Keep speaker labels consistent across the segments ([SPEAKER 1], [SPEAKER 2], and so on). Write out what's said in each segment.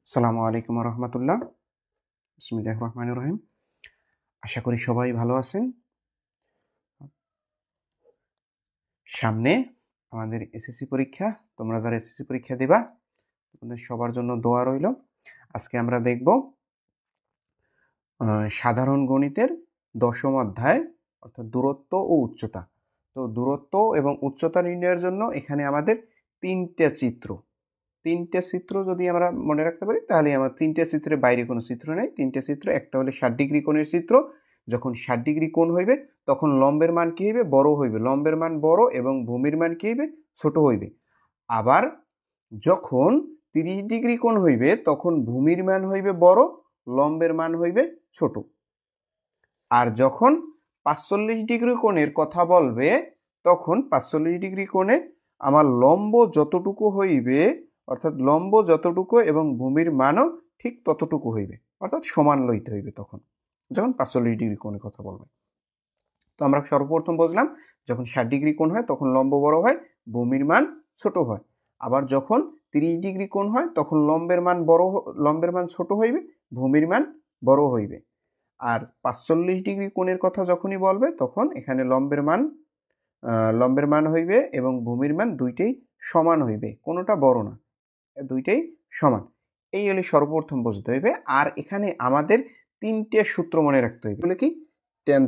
[SPEAKER 1] আসসালামু আলাইকুম রহমতুল্লাহ। বিসমিল্লাহির রহমানির রহিম। আশা করি সবাই ভালো আছেন। সামনে আমাদের এসএসসি পরীক্ষা। তোমরা যারা এসএসসি পরীক্ষা দিবা তোমাদের সবার জন্য দোয়া রইল। আজকে আমরা দেখব সাধারণ গণিতের ১০ম অধ্যায় অর্থাৎ দূরত্ব ও উচ্চতা। তো দূরত্ব এবং উচ্চতা নির্ণয়ের জন্য এখানে আমাদের তিনটে চিত্র যদি আমরা মনে রাখতে পারি তাহলে আমার তিনটে চিত্রের বাইরে কোনো চিত্র নেই। তিনটে চিত্র, একটা হলে ৬০ ডিগ্রি কোণের চিত্র। যখন ৬০ ডিগ্রি কোণ হইবে তখন লম্বের মান কি হইবে? বড় হইবে। লম্বের মান বড় এবং ভূমির মান কি হইবে? ছোট হইবে। আবার যখন ৩০ ডিগ্রি কোণ হইবে তখন ভূমির মান হইবে বড়, লম্বের মান হইবে ছোট। আর যখন ৪৫ ডিগ্রি কোণের কথা বলবে তখন ৪৫ ডিগ্রি কোণে আমার লম্ব যতটুকু হইবে অর্থাৎ লম্ব যতটুকু এবং ভূমির মানও ঠিক ততটুকু হইবে, অর্থাৎ সমান লইতে হইবে তখন যখন ৪৫ ডিগ্রি কোণের কথা বলবে। তো আমরা সর্বপ্রথম বুঝলাম যখন ৬০ ডিগ্রি কোণ হয় তখন লম্ব বড় হয়, ভূমির মান ছোট হয়। আবার যখন ৩০ ডিগ্রি কোণ হয় তখন লম্বের মান ছোট হইবে, ভূমির মান বড় হইবে। আর ৪৫ ডিগ্রি কোণের কথা যখনই বলবে তখন এখানে লম্বের মান হইবে এবং ভূমির মান দুইটাই সমান হইবে, কোনোটা বড় না, দুইটাই সমান। এই হলে সর্বপ্রথম বুঝতে হইবে। আর এখানে আমাদের তিনটে সূত্র মনে রাখতে হইবে। বলে কি? ট্যান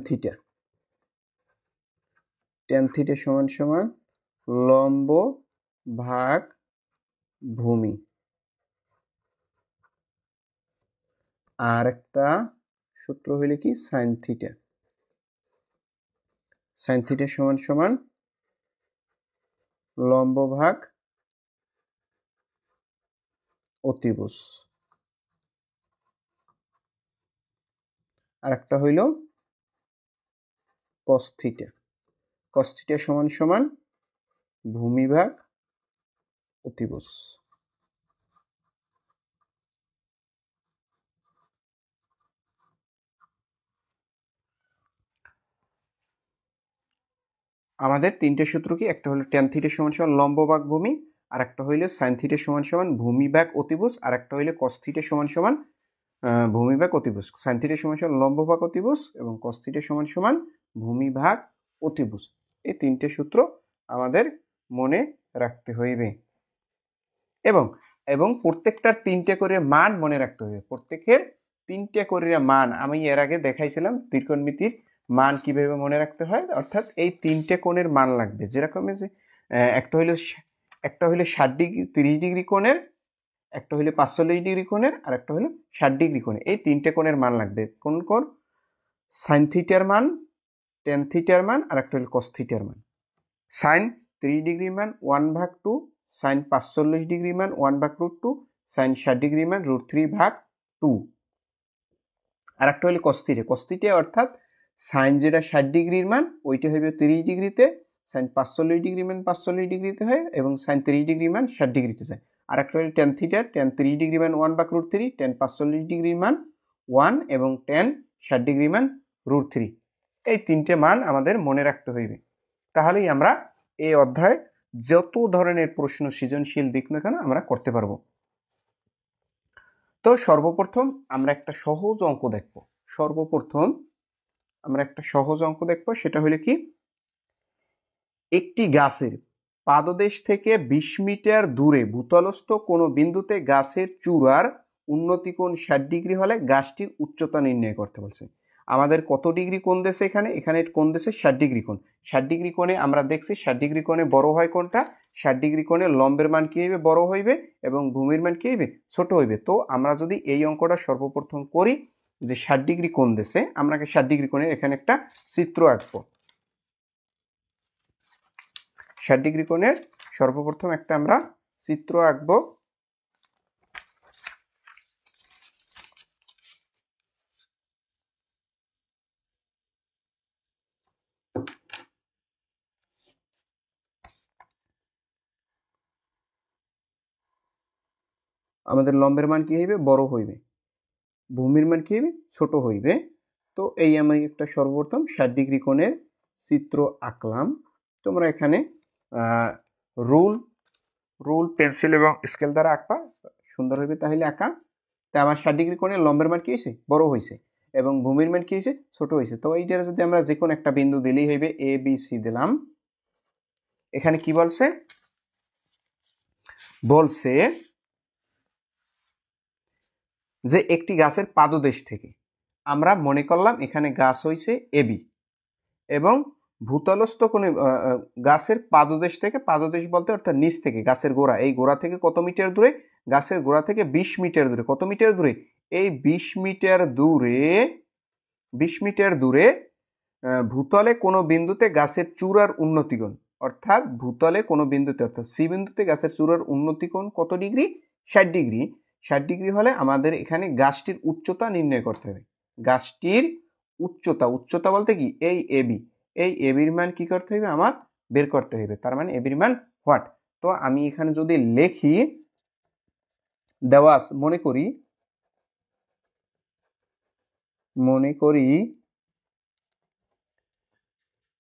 [SPEAKER 1] থিটা সমান সমান লম্ব ভাগ ভূমি। আর একটা সূত্র হইলে কি? সাইন থিটা সমান সমান লম্ব ভাগ অতিভুজ। আর একটা হইল কস থিটা সমান সমান ভূমি ভাগ অতিভুজ। আমাদের তিনটে সূত্র কি? একটা হলো ট্যান থিটা সমান সমান লম্ব ভাগ ভূমি, আর একটা হইলো সাইন থিটা সমান সমান ভূমি ভাগ অতিভুজ, আর একটা হইলো কস থিটা সমান সমান ভূমি ভাগ অতিভুজ। সাইন থিটা সমান সমান লম্ব ভাগ অতিভুজ এবং কস থিটা সমান সমান ভূমি ভাগ অতিভুজ। এই তিনটে সূত্র আমাদের মনে রাখতে হইবে এবং এবং প্রত্যেকটার তিনটে করে মান মনে রাখতে হইবে। প্রত্যেকের তিনটে করে মান আমি এর আগে দেখাইছিলাম ত্রিকোণমিতির মান কিভাবে মনে রাখতে হয়। অর্থাৎ এই তিনটে কোণের মান লাগবে, যেরকম একটা হইলে ৬০ ডিগ্রি ৩০ ডিগ্রি কোণের, একটা হইলে ৪৫ ডিগ্রি কোণের, আর একটা হইলে ৬০ ডিগ্রি কোণের। এই তিনটে কোণের মান লাগবে। কোন কোণ? সাইন থিটার মান, ট্যান থিটার মান, আর একটা হইলে কস থিটার মান। সাইন ৩০ ডিগ্রি মান 1/2, সাইন ৪৫ ডিগ্রি মান 1/√2, সাইন ৬০ ডিগ্রি মান √3/2। আর একটা হইলে কস থিটা অর্থাৎ সাইন যেটা ৬০ ডিগ্রির মান ওইটা হইবে ৩০ ডিগ্রিতে, সাইন ৪৫ ডিগ্রি মান ৪৫ ডিগ্রিতে হয় এবং সাইন ৩০ ডিগ্রি মান ৬০ ডিগ্রিতে যায়। আর একটা হইলে ট্যান ৩০ ডিগ্রি মান 1/√3, ট্যান ৪৫ ডিগ্রি মান 1 এবং ট্যান ৬০ ডিগ্রি মান √3। এই তিনটে মান আমাদের মনে রাখতে হইবে, তাহলেই আমরা এই অধ্যায় যত ধরনের প্রশ্ন সৃজনশীল দিক না কেন আমরা করতে পারবো। তো সর্বপ্রথম আমরা একটা সহজ অঙ্ক দেখব। সেটা হলো কি? একটি গাছের পাদদেশ থেকে ২০ মিটার দূরে ভূতলস্থ কোনো বিন্দুতে গাছের চূড়ার উন্নতি কোণ ৬০ ডিগ্রি হলে গাছটির উচ্চতা নির্ণয় করতে বলছে। আমাদের কত ডিগ্রি কোণ দেশে? এখানে কোণ দেশে ৬০ ডিগ্রি কোণ। ৬০ ডিগ্রি কোণে আমরা দেখছি ৬০ ডিগ্রি কোণে বড় হয় কোনটা? ৬০ ডিগ্রি কোণে লম্বের মান কি হইবে? বড় হইবে এবং ভূমির মান কি হইবে? ছোট হইবে। তো আমরা যদি এই অঙ্কটা সর্বপ্রথম করি যে ৬০ ডিগ্রি কোণ দেশে, আমরা ৬০ ডিগ্রি কোণের এখানে একটা চিত্র আঁকবো। ৬০ ডিগ্রি কোণের সর্বপ্রথম একটা আমরা চিত্র আঁকবো। আমাদের লম্বের মান কি হইবে? বড় হইবে, ভূমির মান কি হইবে? ছোট হইবে। তো এই আমি একটা সর্বপ্রথম ৬০ ডিগ্রি কোণের চিত্র আঁকলাম। তোমরা এখানে রুল পেন্সিল এবং স্কেল দ্বারা আঁকবা, সুন্দর হইবে তাহলে আঁকা। তাই আমার 60 ডিগ্রি কোণের লম্বের মান কি হয়েছে, বড় হয়েছে, এবং ভূমির মান কি হয়েছে, ছোট হয়েছে। তো এইটার যদি আমরা যে কোনো একটা বিন্দু দিলেই হইবে, এ বি সি দিলাম। এখানে কি বলছে, বলছে যে একটি গাছের পাদদেশ থেকে আমরা মনে করলাম এখানে গাছ হইছে এবি, এবং ভূতলস্থ কোণে গাছের পাদদেশ থেকে, পাদদেশ বলতে অর্থাৎ নিচ থেকে, গাছের গোড়া, এই গোড়া থেকে কত মিটার দূরে, গাছের গোড়া থেকে 20 মিটার দূরে। কত মিটার দূরে, এই 20 মিটার দূরে, 20 মিটার দূরে ভূতলে কোনো বিন্দুতে গাছের চূড়ার উন্নতিকোণ, অর্থাৎ ভূতলে কোনো বিন্দুতে, অর্থাৎ সি বিন্দুতে গাছের চূড়ার উন্নতিকোণ কত ডিগ্রি, 60 ডিগ্রি। 60 ডিগ্রি হলে আমাদের এখানে গাছটির উচ্চতা নির্ণয় করতে হবে। গাছটির উচ্চতা, উচ্চতা বলতে কি, এই এবি, এই এবির মান কি করতে হবে, আমার বের করতে হবে। তার মানে এবির মান হোয়াট। তো আমি এখানে যদি লিখি, দেওয়া মনে করি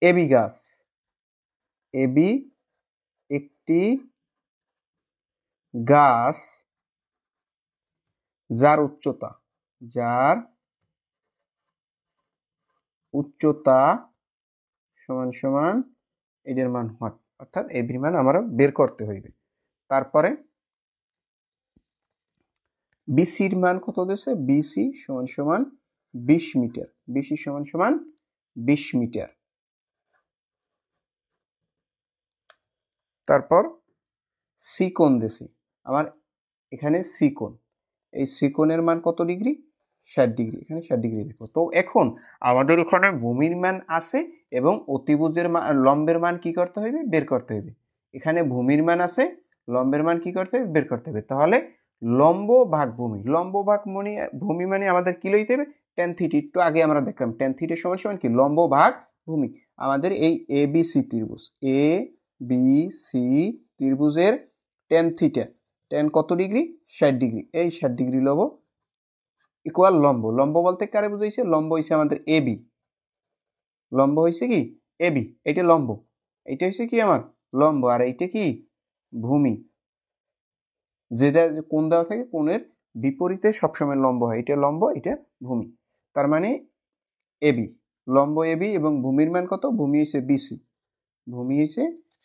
[SPEAKER 1] এবি গাছ, এবি একটি গাছ যার উচ্চতা সমান সমান এটার মান হোয়াট, অর্থাৎ এবির মান আমরা বের করতে হইবে। তারপরে বিসির মান কত দিয়েছে, বিসি সমান সমান 20 মিটার, বিসি সমান সমান 20 মিটার। তারপর সি কোণ দিয়েছে আমার, এখানে সি কোণ, এই সি কোণের মান কত ডিগ্রি, 60 ডিগ্রি, এখানে 60 ডিগ্রি লিখো। তো এখন আমাদের এখানে ভূমির মান আছে এবং অতিভুজের লম্বের মান কি করতে হবে, বের করতে হবে। এখানে ভূমির মান আছে, লম্বের মান কি করতে হবে, বের করতে হবে। তাহলে লম্ব ভাগ ভূমি, লম্ব ভাগ ভূমি মানে আমাদের কি লইতে হবে, tan থিটা। একটু আগে আমরা দেখলাম tan থিটা সমান সমান কি, লম্ব ভাগ ভূমি। আমাদের এই এ বি সি ত্রিভুজ, এ বি সি ত্রিভুজের tan থিটা, tan কত ডিগ্রি, 60 ডিগ্রি, এই 60 ডিগ্রি লব ইকুয়াল লম্ব। লম্ব বলতে কারে বুঝাইছে, লম্ব হইছে আমাদের এবি, লম্ব হইছে কি এবি, এটা লম্ব, এটা হইছে কি আমার লম্ব, আর এইটা কি ভূমি। যেটা কোণ দেওয়া থাকে, কোণের বিপরীতে সবসময় লম্ব হয়, এটা লম্ব, এটা ভূমি। তার মানে এবি, লম্ব এবি, এবং ভূমির মান কত, ভূমি হইছে বিসি, ভূমি হইছে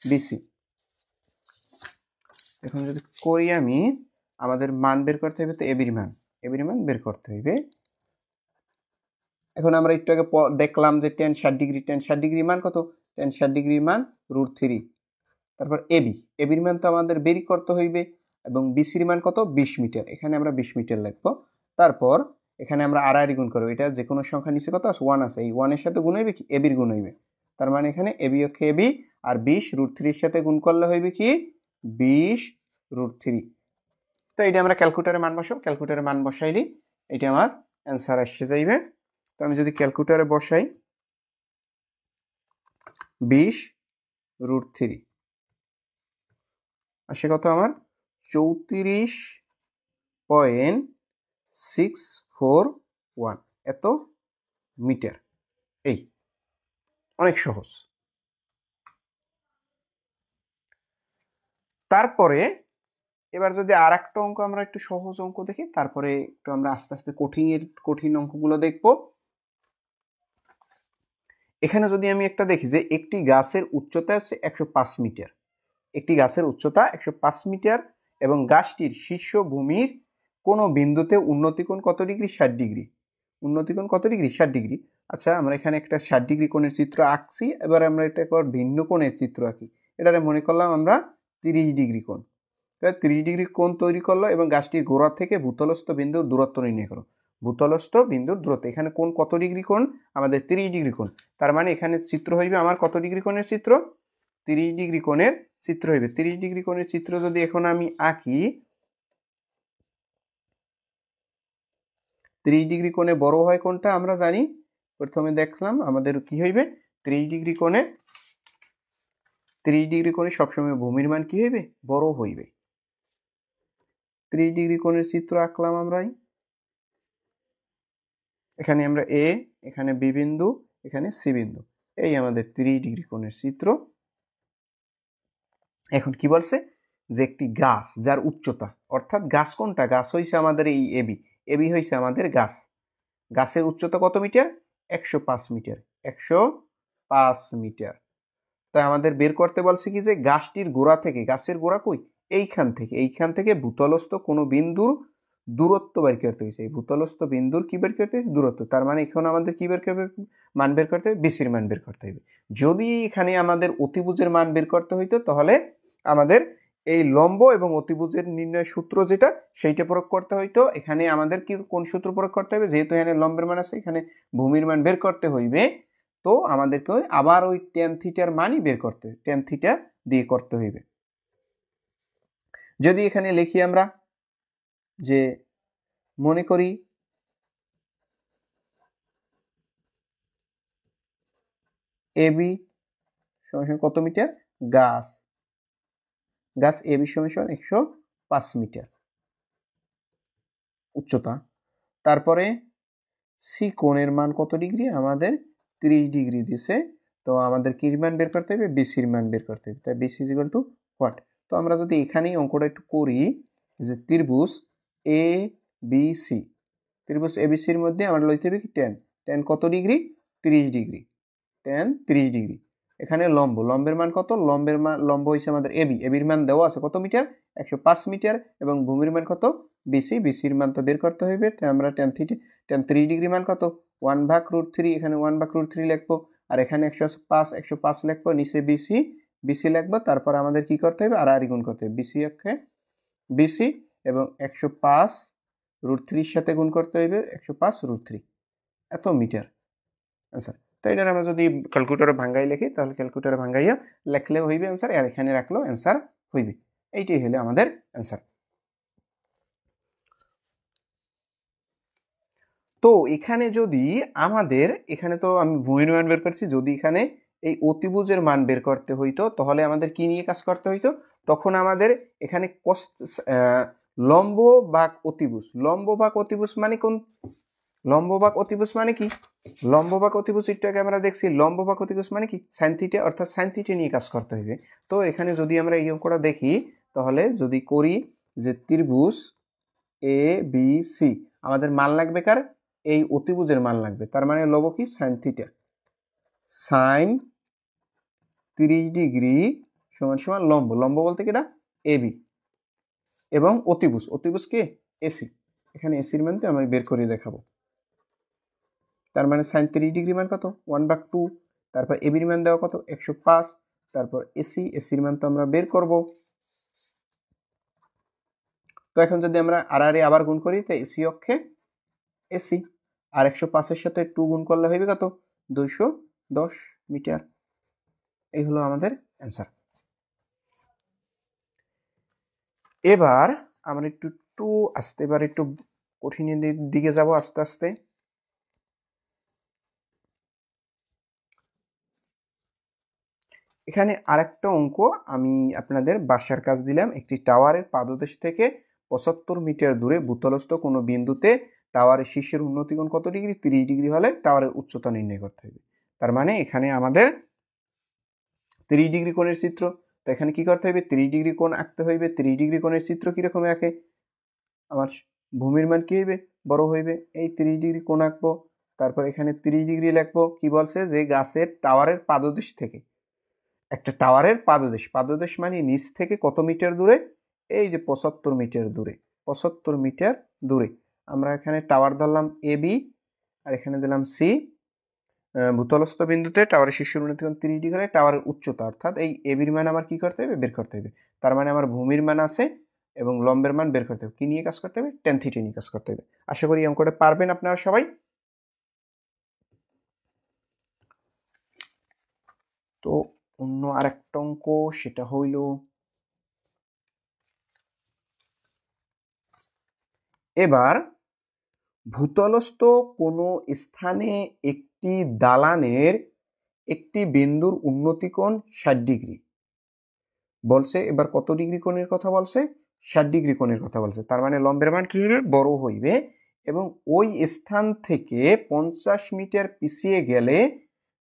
[SPEAKER 1] বিসি। এখন যদি করি আমি, আমাদের মান বের করতে হবে, তো এবির মান, এবির মান বের করতে হইবে। এখন আমরা একটু আগে দেখলাম যে tan 60 ডিগ্রি, tan 60 ডিগ্রি মান কত, tan 60 ডিগ্রি মান √3। তারপর এবি, এবির মান তো আমাদের বের করতে হইবে, এবং বিসির মান কত, 20 মিটার, এখানে আমরা 20 মিটার লিখবো। তারপর এখানে আমরা আড়াআড়ি গুণ করবো, এটা যে কোনো সংখ্যা নিচে কত আছে, 1 আছে, এই 1 এর সাথে গুণ হইবে কি, এবির গুণ হইবে। তার মানে এখানে এবি অক্ষে এবি, আর 20 √3 এর সাথে গুণ করলে হইবে কি 20 √3। তো এটা আমরা ক্যালকুলেটরে মান বসাবো, ক্যালকুলেটরে মান বসাইলি এটা আমার অ্যান্সার আসছে যাইবে। তো আমি যদি ক্যালকুলেটরে বসাই 20 √3 আসে কত, আমার 34.641 এত মিটার। এই অনেক সহজ। তারপরে এবার যদি আর একটা অঙ্ক আমরা একটু সহজ অঙ্ক দেখি, তারপরে একটু আমরা আস্তে আস্তে কঠিন অঙ্কগুলো দেখবো। এখানে যদি আমি একটা দেখি যে একটি গাছের উচ্চতা আছে 105 মিটার, একটি গাছের উচ্চতা 105 মিটার, এবং গাছটির শীর্ষ ভূমির কোনো বিন্দুতে উন্নতিকোণ কত ডিগ্রি, 60 ডিগ্রি, উন্নতিকোণ কত ডিগ্রি, 60 ডিগ্রি। আচ্ছা, আমরা এখানে একটা 60 ডিগ্রি কোণের চিত্র আঁকছি, এবার আমরা এটা একবার ভিন্ন কোণের চিত্র আঁকি। এটারে মনে করলাম আমরা 30 ডিগ্রি কোণ। 30 ডিগ্রি কোণ তৈরি করলো, এবং গাছটির গোড়া থেকে ভূতলস্থ বিন্দুর দূরত্ব নির্ণয় করো। ভূতলস্থ বিন্দুর দূরত্ব, এখানে কোণ কত ডিগ্রি কোণ, আমাদের 30 ডিগ্রি কোণ। তার মানে এখানে চিত্র হইবে আমার কত ডিগ্রি কোণের চিত্র, 30 ডিগ্রি কোণের চিত্র হইবে। 30 ডিগ্রি কোণের চিত্র যদি এখন আমি আঁকি, 30 ডিগ্রি কোণে বড় হয় কোনটা আমরা জানি, প্রথমে দেখলাম আমাদের কি হইবে, 30 ডিগ্রি কোণে সবসময় ভূমির মান কি হইবে, বড় হইবে। 30 ডিগ্রি কোণের চিত্র আঁকলাম আমরা, এখানে আমরা এ, এখানে বি বিন্দু, এখানে সি বিন্দু, এই আমাদের 30 ডিগ্রি কোণের চিত্র। এখন কি বলছে যে একটি গাছ যার উচ্চতা, অর্থাৎ গাছ কোনটা, গাছ হইছে আমাদের এই এবি, এবি হয়েছে আমাদের গাছ, গাছের উচ্চতা কত মিটার? 105 metre, 105 metre. তাই আমাদের বের করতে বলছে কি যে গাছটির গোড়া থেকে, গাছের গোড়া কই? এইখান থেকে ভূতলস্থ কোনো বিন্দুর দূরত্ব বের করতে হয়েছে। এই ভূতলস্থ বিন্দুর কি বের করতে হয়েছে? দূরত্ব। তার মানে এখানে আমাদের কি বের করবে? মান বের করতে হবে, বিসির মান বের করতে হবে। যদি এখানে আমাদের অতিভুজের মান বের করতে হইতো তাহলে আমাদের এই লম্ব এবং অতিভুজের নির্ণয় সূত্র যেটা সেইটা প্রয়োগ করতে হইতো। এখানে আমাদের কি কোন সূত্র প্রয়োগ করতে হবে? যেহেতু এখানে লম্বের মান আছে, এখানে ভূমির মান বের করতে হইবে, তো আমাদেরকে আবার ওই tan থিটার মানই বের করতে হবে, tan থিটা দিয়ে করতে হইবে। যদি এখানে লিখি আমরা যে মনে করি এবি সমান কত মিটার? গাছ এবি সমান 105 মিটার উচ্চতা। তারপরে সি কোণের মান কত ডিগ্রি? আমাদের 30 ডিগ্রি দিছে। তো আমাদের কি মান বের করতে হবে? বিসির মান বের করতে হবে। তাই বিসি ইকুয়াল টু হোয়াট? তো আমরা যদি এখানেই অঙ্কটা একটু করি যে ত্রিভুজ এ বি সি, ত্রিভুজ এবিসির মধ্যে আমরা লইতে হবে কি tan কত ডিগ্রি? 30 degree, tan 30 degree. এখানে লম্বের মান কত? লম্ব হইছে আমাদের এবির মান দেওয়া আছে কত মিটার? 105 মিটার। এবং ভূমির মান কত? বিসির মান তো বের করতে হইবে। আমরা tan 30 ডিগ্রি মান কত? 1/√3, এখানে 1/√3 লিখবো, আর এখানে 105 লিখবো, নিচে বিসি লিখবো। তারপর আমাদের কি করতে হবে? আর গুণ করতে হবে, বিসি এবং 105√3 সাথে গুণ করতে হইবে, 105√3 এত মিটার। আচ্ছা, তো এটা আমরা যদি ক্যালকুলেটরে ভাঙ্গাই লিখি তাহলে ক্যালকুলেটরে ভাঙ্গাইয়া লিখলেও হইবে অ্যান্সার, আর এখানে রাখলেও অ্যান্সার হইবে। এইটাই হলো আমাদের অ্যান্সার। তো এখানে যদি আমাদের, এখানে তো আমি ভূমির মান বের করছি, যদি এখানে এই অতিভুজের মান বের করতে হইতো তাহলে আমাদের কি নিয়ে কাজ করতে হইতো? তখন আমাদের এখানে লম্ব ভাগ অতিভুজ মানে কোন? লম্ব ভাগ অতিভুজ মানে কি? লম্ব ভাগ অতিভুজ একটু আমরা দেখছি, লম্ব ভাগ অতিভুজ মানে কি? সাইন থিটা, অর্থাৎ সাইন থিটা নিয়ে কাজ করতে হইবে। তো এখানে যদি আমরা এই অঙ্কটা দেখি তাহলে যদি করি যে ত্রিভুজ এ বি সি, আমাদের মান লাগবে কার? এই অতিভুজের মান লাগবে। তার মানে লব কি? সাইন থিটা, সাইন 30 ডিগ্রি সমান লম্ব বলতে কি? এটা এবি, এবং অতিভুজ কে? এসি। এখানে এসির মান তো আমি বের করে দেখাবো। তার মানে সাইন 30 ডিগ্রি মান কত? 1/2। তারপর এবির মান দেওয়া কত? 105। তারপর এসির মান তো আমরা বের করব। তো এখন যদি আমরা আবার গুণ করি, তাই এসি অক্ষে এসি, আর 105 এর সাথে 2 গুণ করলে হইবে কত? 210 মিটার। এই হলো আমাদের অ্যান্সার। এবার আমরা একটু একটু কঠিনের দিকে যাব আস্তে আস্তে। এখানে আরেকটা অঙ্ক আমি আপনাদের বাসার কাজ দিলাম। একটি টাওয়ারের পাদদেশ থেকে 75 মিটার দূরে ভূতলস্থ কোনো বিন্দুতে টাওয়ারের শীর্ষের উন্নতিকোণ কত ডিগ্রি? 30 ডিগ্রি হলে টাওয়ারের উচ্চতা নির্ণয় করতে হবে। তার মানে এখানে আমাদের 30 ডিগ্রি কোণের চিত্র। তো এখানে কি করতে হবে? 30 ডিগ্রি কোণ আঁকতে হইবে। 30 ডিগ্রি কোণের চিত্র কিরকম আঁকে? আমার ভূমির মান কি হইবে? বড় হইবে। এই 30 ডিগ্রি কোণ আঁকবো, তারপর এখানে 30 ডিগ্রি লিখবো। কি বলছে? যে গাছের টাওয়ারের পাদদেশ থেকে, একটা টাওয়ারের পাদদেশ মানে নিচ থেকে কত মিটার দূরে? এই যে 75 মিটার দূরে, 75 মিটার দূরে। আমরা এখানে টাওয়ার ধরলাম এ বি, আর এখানে দিলাম সি। ভূতলস্থ বিন্দুতে টাওয়ারের শীর্ষ উন্নতিকোণ 30 ডিগ্রি হলে টাওয়ারের উচ্চতা, অর্থাৎ এই এবির মান আমার কি করতে হবে? বের করতে হবে। তার মানে আমার ভূমির মান আছে এবং লম্বের মান বের করতে হবে। কি নিয়ে কাজ করতে হবে? tan থিটা নিয়ে কাজ করতে হবে। আশা করি অঙ্কটা পারবেন আপনারা সবাই। তো অন্য আরেকটা অঙ্ক, সেটা হইল এবার ভূতলস্থ কোনো স্থানে একটি দালানের একটি বিন্দুর উন্নতিকোণ 60 ডিগ্রি বলছে। এবার কত ডিগ্রি কোণের কথা বলছে? 60 ডিগ্রি কোণের কথা বলছে। তার মানে লম্বের মান কি হবে? বড় হইবে, এবং ওই স্থান থেকে 50 মিটার পিছিয়ে গেলে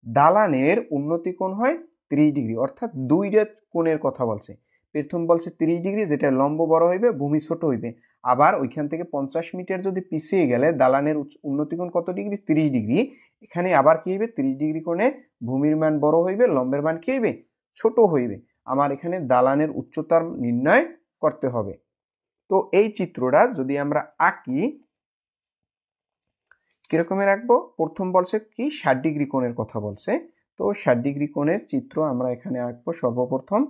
[SPEAKER 1] দালানের উন্নতিকোণ হয় 30 ডিগ্রি, অর্থাৎ দুইটা কোণের কথা বলছে। প্রথম বলছে 30 ডিগ্রি, যেটা লম্ব বড় হইবে ভূমি ছোট হইবে। আবার ওইখান থেকে 50 মিটার যদি পিছিয়ে গেলে দালানের উন্নতি কোণ কত ডিগ্রি? 30 ডিগ্রি। এখানে আবার কি হইবে? 30 ডিগ্রি কোণে ভূমির মান বড় হইবে, লম্বের মান কি হইবে? ছোট হইবে। আমার এখানে দালানের উচ্চতার নির্ণয় করতে হবে। তো এই চিত্রটা যদি আমরা আঁকি কিরকমের আঁকবো? প্রথম বলছে কি 60 ডিগ্রি কোণের কথা বলছে, তো 60 ডিগ্রি কোণের চিত্র আমরা এখানে আঁকবো সর্বপ্রথম।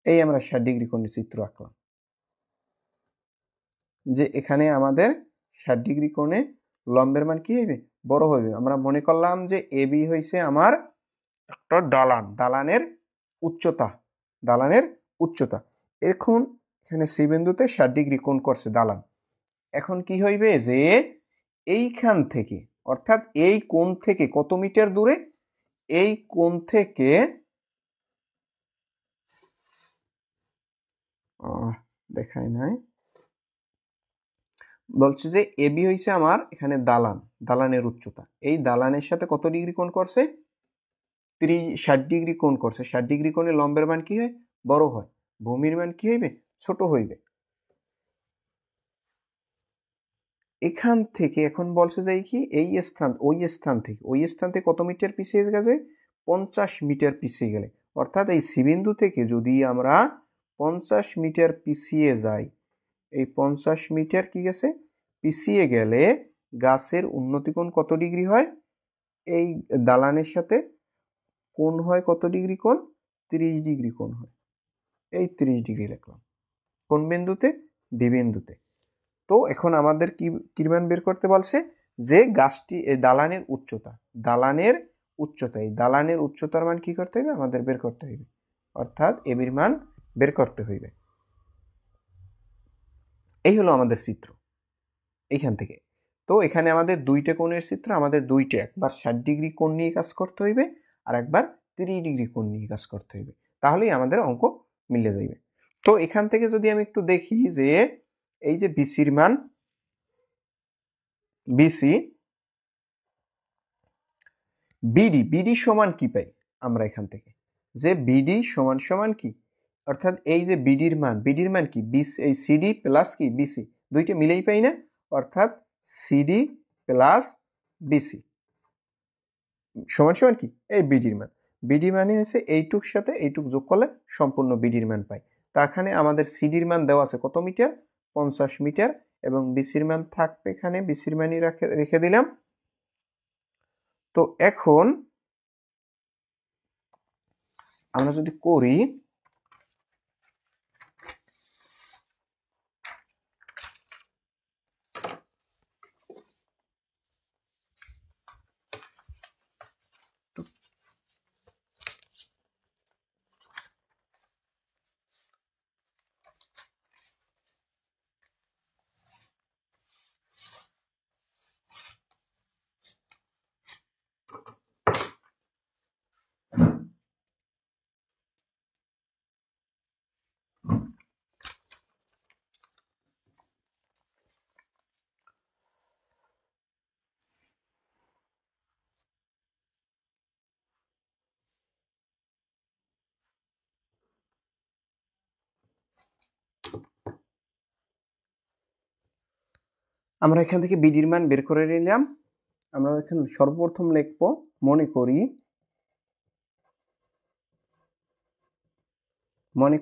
[SPEAKER 1] এই আমরা 60 ডিগ্রি কোণের চিত্র আঁকলাম, যে এখানে আমাদের 60 ডিগ্রি কোণে লম্বের মান কি হইবে? বড় হইবে। আমরা মনে করলাম যে এবি হইছে আমার একটা দালান, দালানের উচ্চতা, দালানের উচ্চতা। এখন এখানে সি বিন্দুতে 60 ডিগ্রি কোণ করছে দালান। এখন কি হইবে? যে এইখান থেকে, অর্থাৎ এই কোণ থেকে কত মিটার দূরে? এই কোণ থেকে দেখাই নাই, বলছে যে এবি হইছে আমার এখানে দালান, দালানের উচ্চতা। এই দালানের সাথে কত ডিগ্রি কোণ করছে? 60 ডিগ্রি কোণ করছে। 60 ডিগ্রি কোণে লম্বের মান কি হয়? বড় হয়। ভূমির মান কি হইবে? ছোট হইবে। এখান থেকে এখন বলছে যে কি এই স্থান, ওই স্থান থেকে কত মিটার পিছিয়ে গেছে? 50 মিটার পিছিয়ে গেলে, অর্থাৎ এই সি বিন্দু থেকে যদি আমরা 50 মিটার পিছিয়ে যাই, এই 50 মিটার কি গেছে? পিছিয়ে গেলে গাছের উন্নতি কোণ কত ডিগ্রি হয়? এই দালানের সাথে কোণ হয় কত ডিগ্রি কোণ? 30 ডিগ্রি কোণ হয়। এই 30 ডিগ্রি লিখলাম কোন বিন্দুতে? ডি বিন্দুতে। তো এখন আমাদের কি মান বের করতে বলছে? যে গাছটি, এই দালানের উচ্চতা, দালানের উচ্চতা, এই দালানের উচ্চতার মান কি করতে হবে? আমাদের বের করতে হইবে, অর্থাৎ এবির মান বের করতে হইবে। এই হলো আমাদের চিত্র এইখান থেকে। তো এখানে আমাদের দুইটা কোণের চিত্র, আমাদের দুইটা, একবার 60 ডিগ্রি কোণ নিয়ে কাজ করতে হইবে আর একবার 30 ডিগ্রি কোণ নিয়ে কাজ করতে হইবে, তাহলেই আমাদের অঙ্ক মিলে যাইবে। তো এখান থেকে যদি আমি একটু দেখি যে এই যে বিসির মান, বিসি, বিডি সমান কি পাই আমরা এখান থেকে? যে বিডি সমান সমান কি, অর্থাৎ এই যে বিডির মান কি? এই সিডি প্লাস কি বিসি, দুইটা মিলেই পাই না, অর্থাৎ সিডি প্লাস বিসি সমান সমান কি? এই বিডির মান। বিডি মানে হচ্ছে এইটুক সাথে এইটুক যোগ করলে সম্পূর্ণ বিডির মান পাই। তারখানে আমাদের সিডির মান দেওয়া আছে কত মিটার? 50 মিটার, এবং বিসির মান থাকবে এখানে, বিসির মানই রেখে দিলাম। তো এখন আমরা যদি করি, আমরা এখান থেকে বিডির মান বের করে নিলাম। আমরা এখানে সর্বপ্রথম লিখব, মনে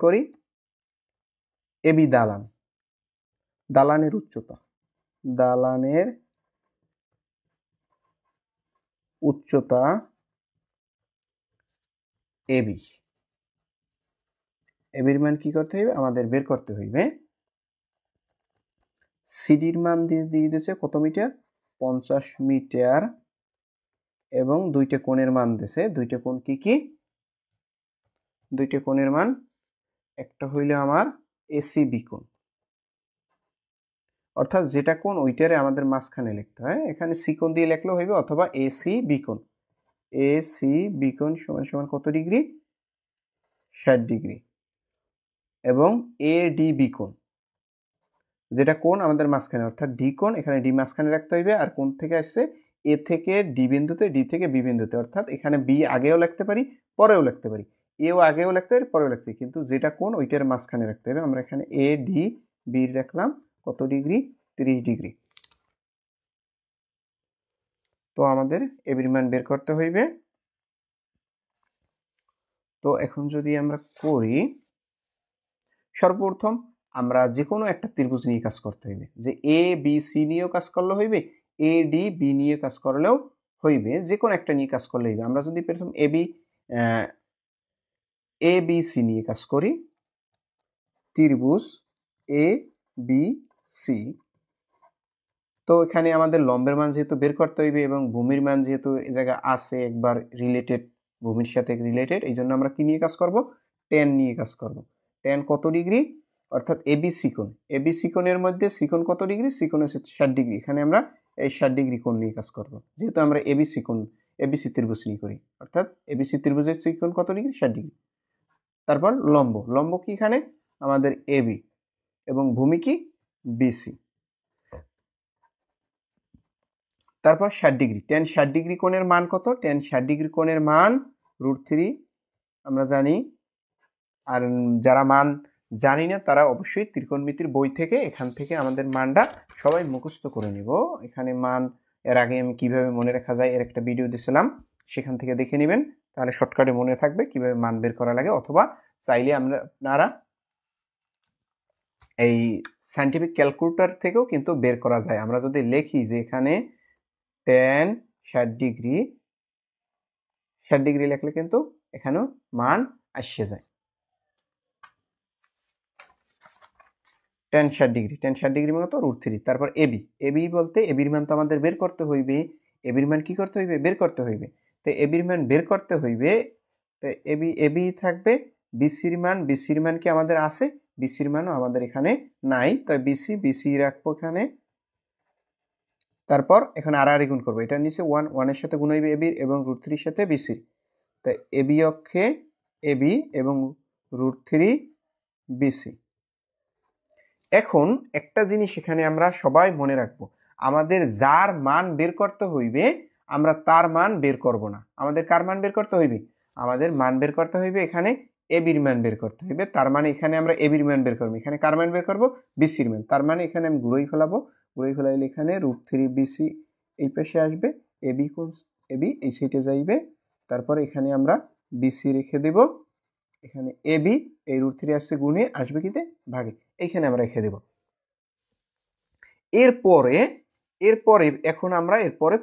[SPEAKER 1] করি এবি দালান, দালানের উচ্চতা, দালানের উচ্চতা এবি, এবির মান কি করতে হইবে? আমাদের বের করতে হইবে। সিডির মান দিয়ে দিয়েছে কত মিটার? 50 মিটার, এবং দুইটা কোণের মান দিয়েছে। দুইটা কোণ কি কি? দুইটা কোণের মান, একটা হইলে আমার এসি বি কোণ, অর্থাৎ যেটা কোণ ওইটারে আমাদের মাঝখানে লিখতে হয়। এখানে সি কোণ দিয়ে লিখলেও হইবে, অথবা এসি বি কোণ। এসি বি কোণ সমান সমান কত ডিগ্রি? 60 ডিগ্রি। এবং এ ডি বি কোণ, যেটা কোণ আমাদের মাঝখানে, অর্থাৎ ডি কোণ, এখানে ডি মাঝখানে রাখতে হইবে। আর কোণ থেকে আসছে এ থেকে ডি বিন্দুতে, ডি থেকে বি বিন্দুতে, অর্থাৎ এখানে বি আগেও লিখতে পারি পরেও লিখতে পারি, এও আগেও লিখতে পারি পরেও লিখতে পারি, কিন্তু যেটা কোণ ওইটার মাঝখানে রাখতে হবে। আমরা এখানে এ ডি বি রাখলাম কত ডিগ্রি, 30 ডিগ্রি। তো আমাদের এবির মান বের করতে হইবে। তো এখন যদি আমরা করি, সর্বপ্রথম আমরা যে কোনো একটা ত্রিভুজ নিয়ে কাজ করতে হইবে, যে এ বি সি নিয়েও কাজ করলে হইবে, এ ডি বি নিয়ে কাজ করলেও হইবে, যে কোনো একটা নিয়ে কাজ করলে হইবে। আমরা যদি প্রথম এ বি সি নিয়ে কাজ করি, ত্রিভুজ এ বি সি, তো এখানে আমাদের লম্বের মান যেহেতু বের করতে হইবে এবং ভূমির মান যেহেতু এই জায়গা আছে একবার রিলেটেড, ভূমির সাথে রিলেটেড, এই জন্য আমরা কি নিয়ে কাজ করব, টেন নিয়ে কাজ করব। টেন কত ডিগ্রি, অর্থাৎ এবিসি কোণ, এবিসি কোণের মধ্যে সি কোণ কত ডিগ্রি, সি কোণ হচ্ছে 60 ডিগ্রি, এখানে আমরা এই 60 ডিগ্রি কোণ নিয়ে কাজ করব, যেহেতু আমরা এবিসি কোণ, এবিসি ত্রিভুজ নিয়ে করি, অর্থাৎ এবিসি ত্রিভুজের সি কোণ কত ডিগ্রি, 60 ডিগ্রি। তারপর লম্ব, লম্ব কি এখানে আমাদের এবি এবং ভূমি কি বিসি। তারপর 60 ডিগ্রি, টেন 60 ডিগ্রি কোণের মান কত, টেন 60 ডিগ্রি কোণের মান √3 আমরা জানি। আর যারা মান জানি না তারা অবশ্যই ত্রিকোণমিতির বই থেকে এখান থেকে আমাদের মানটা সবাই মুখস্থ করে নিব। এখানে মান এর আগে আমি কিভাবে মনে রাখা যায় এর একটা ভিডিও দিয়েছিলাম, সেখান থেকে দেখে নেবেন, তাহলে শর্টকাটে মনে থাকবে কিভাবে মান বের করা লাগে। অথবা চাইলে আপনারা এই সায়েন্টিফিক ক্যালকুলেটর থেকেও কিন্তু বের করা যায়। আমরা যদি লিখি যে এখানে টেন 60 ডিগ্রি, 60 ডিগ্রি লিখলে কিন্তু এখানেও মান আসে যায়। টেন 60 ডিগ্রি, টেন 60 ডিগ্রি মানে তো √3। তারপর এবি, এবি বলতে এবির মান তো আমাদের বের করতে হইবে, এবির মান কি করতে হইবে, বের করতে হইবে। তো এবির মান বের করতে হইবে, তো এবি এবি থাকবে, বিসির মান, বিসির মান কি আমাদের আছে, বিসির মানও আমাদের এখানে নাই, তাই বিসি বিসি রাখবো এখানে। তারপর এখানে আর গুণ করবো, এটার নিচে 1, 1 এর সাথে গুণ হইবে এবির এবং √3 সাথে বিসির, তাই এবি অক্ষে এবি এবং √3 বিসি। এখন একটা জিনিস এখানে আমরা সবাই মনে রাখবো, আমাদের যার মান বের করতে হইবে আমরা তার মান বের করব না, আমাদের কার মান বের করতে হইবে, আমাদের মান বের করতে হইবে এখানে এবির মান বের করতে হইবে। তার মানে এখানে আমরা এবির মান বের করব, এখানে কার মান বের করব, বিসির মান। তার মানে এখানে আমি ঘুরেই ফেলাবো, ঘুরেই ফেলাইলে এখানে √3 বিসি এই পাশে আসবে, এবি কোণ, এবি এই সাইডে যাইবে, তারপর এখানে আমরা বিসি রেখে দেব, এখানে এবি এই √3 আসছে গুণে আসবে কিতে ভাগে, এইখানে আমরা রেখে দেব। এরপরে এখন আমরা এরপরে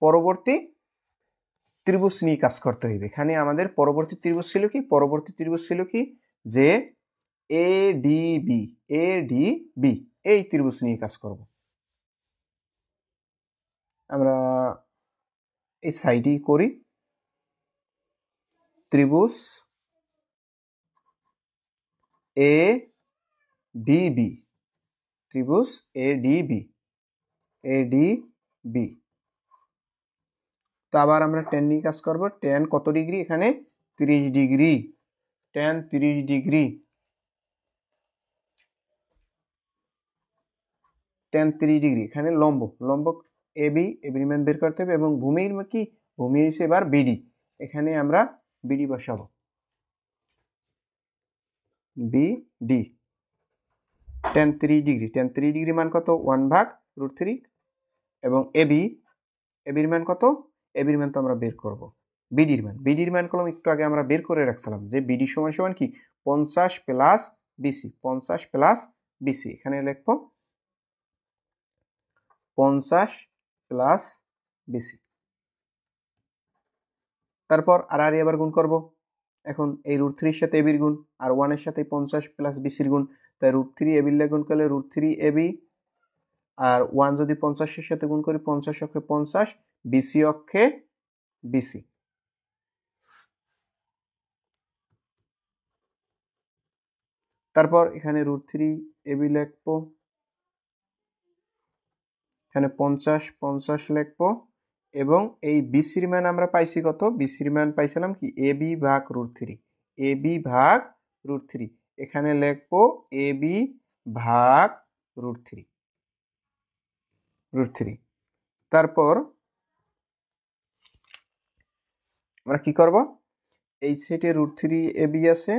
[SPEAKER 1] পরবর্তী ত্রিভুজ নিয়ে কাজ করতে হইবে। এখানে আমাদের পরবর্তী ত্রিভুজ ছিল কি, পরবর্তী ত্রিভুজ ছিল কি যে এডিবি, এডিবি এই ত্রিভুজ নিয়ে কাজ করব। আমরা এই সাইডই করি, ত্রিভুজ এডিবি, ত্রিভুজ এডিবি, এডিবি। তো আবার আমরা টেন নিয়ে কাজ করব, টেন কত ডিগ্রি, এখানে 30 degree, ten 30 degree, ten 30 degree. এখানে লম্ব, লম্ব এবি, এবির মান বের করতে হবে এবং ভূমির কি, ভূমি হিসেবে এবার বিডি, এখানে আমরা বিডি বসাবো, BD, ten 30 degree, ten 30 degree মান কত, 1/√3 এবং এবি, এবির মান কত, এবির মান তো আমরা বের করব, বিডির মান, বিডির মান কলম একটু আগে আমরা বের করে রাখছিলাম যে বিডি সমান সমান কি 50 প্লাস বিসি, 50 প্লাস বিসি, এখানে লিখবো 50 প্লাস বিসি। তারপর আর আবার গুণ করব, এখন এই √3 সাথে এবির গুণ আর 1 এর সাথে 50 প্লাস বিসির গুণ, তাই √3 এবির গুণ করলে √3 এবি আর 1 যদি 50 এর সাথে গুণ করি 50 অক্ষে 50, বিসি অক্ষে বিসি। তারপর এখানে √3 এবি লিখবো, এখানে 50 50 লিখবো এবং এই বিসির মান আমরা পাইছি কত, বিসির মান পাইছিলাম কি এবি ভাগ √3, এবি ভাগ √3, এখানে লিখবো এবি ভাগ √3, তারপর আমরা কি করব, এই সাইডে √3 AB আছে,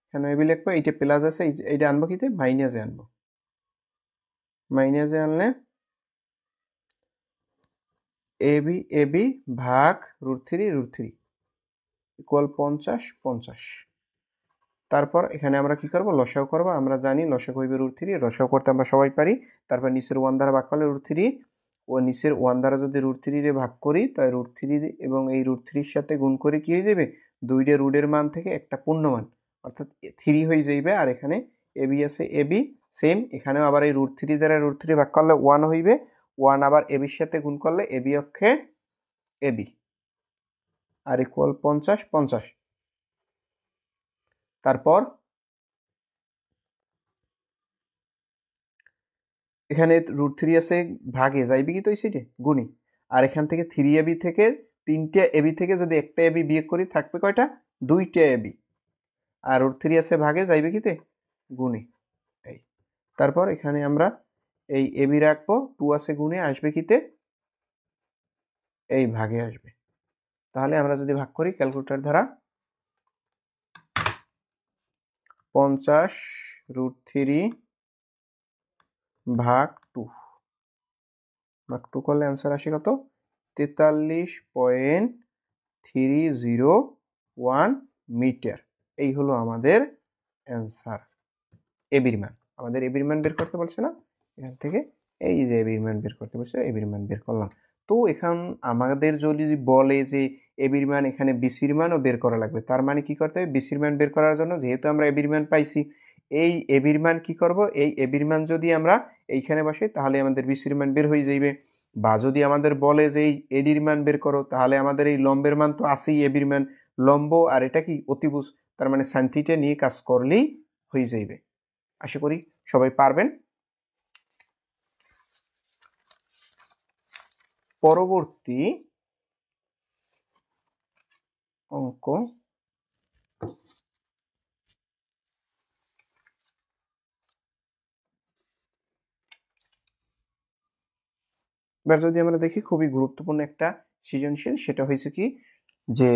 [SPEAKER 1] কেন এবি লিখবো, এইটা প্লাস আছে, এইটা আনবো কিতে, মাইনাসে আনবো। মাইনাসে আনলে এবি ভাগ √3 ইকুয়াল 50 তারপর এখানে আমরা কি করব, লসাগু করব। আমরা জানি লসাগু হইবে √3, লসাগু করতে আমরা সবাই পারি। তারপর নিচের 1 দ্বারা ভাগ করলে √3, ও নিচের 1 দ্বারা যদি √3 রে ভাগ করি, তাই √3 এবং এই √3 সাথে গুণ করে কি হয়ে যাবে, দুইটা রুটের মান থেকে একটা পূর্ণমান অর্থাৎ 3 হয়ে যাইবে। আর এখানে এবি আছে, এবি সেম, এখানেও আবার এই √3 দ্বারা √3 ভাগ করলে 1 হইবে, 1 আবার এবির সাথে গুণ করলে এবি অক্ষে এবি আর ইকুয়াল 50। তারপর এখানে √3 আছে, ভাগে যাইবে কি তো এই সাইডে গুণি, আর এখান থেকে 3AB থেকে 3টা এবি থেকে যদি একটা এবি বিয়োগ করি থাকবে কয়টা, 2টা এবি, আর √3 আছে ভাগে যাইবে কিতে গুণি। এই তারপর এখানে আমরা এই এবি রাখবো, 2 আছে গুণে আসবে কিতে, এই ভাগে আসবে। তাহলে আমরা যদি ভাগ করি ক্যালকুলেটর দ্বারা, 50 ভাগ 2 করলে অ্যান্সার আসে কত, 43.301 মিটার। এই হলো আমাদের অ্যান্সার, এবির মান। আমাদের এবির মান বের করতে বলছে না, এখান থেকে এই যে এবির মান বের করতে বলছে, এবির মান বের করলাম। তো এখন আমাদের যদি বলে যে এবির মান এখানে বিসির মানও বের করা লাগবে, তার মানে কি করতে হবে, বিসির মান বের করার জন্য যেহেতু আমরা এবির মান পাইছি, এই এবির মান কি করব, এই এবির মান যদি আমরা এইখানে বসাই তাহলে আমাদের বিসির মান বের হয়ে যাইবে। বা যদি আমাদের বলে যে এই এডির মান বের করো, তাহলে আমাদের এই লম্বের মান তো আছেই, এবির মান লম্ব আর এটা কি অতিভুজ, তার মানে সাইন থিটা নিয়ে কাজ করলেই হয়ে যাইবে। আশা করি সবাই পারবেন। পরবর্তী অঙ্ক, এবার যদি আমরা দেখি খুবই গুরুত্বপূর্ণ একটা সৃজনশীল, সেটা হয়েছে কি যে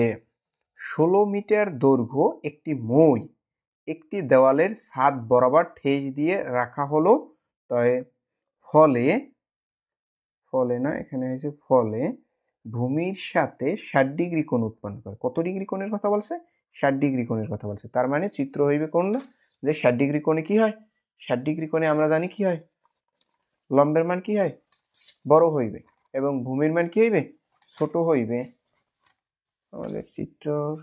[SPEAKER 1] 16 মিটার দৈর্ঘ্য একটি মই একটি দেওয়ালের ছাদ বরাবর ঠেস দিয়ে রাখা হলো, তাই ফলে না, এখানে হয়েছে ফলে ভূমির সাথে 60 ডিগ্রি কোণ উৎপন্ন করে। কত ডিগ্রি কোণের কথা বলছে, 60 ডিগ্রি কোণের কথা বলছে। তার মানে চিত্র হইবে কোনটা, যে 60 ডিগ্রি কোণে কি হয়, 60 ডিগ্রি কোণে আমরা জানি কি হয়, লম্বের মান কি হয়, বড় হইবে এবং ভূমির মান কি হইবে, ছোট হইবে। আমাদের চিত্রর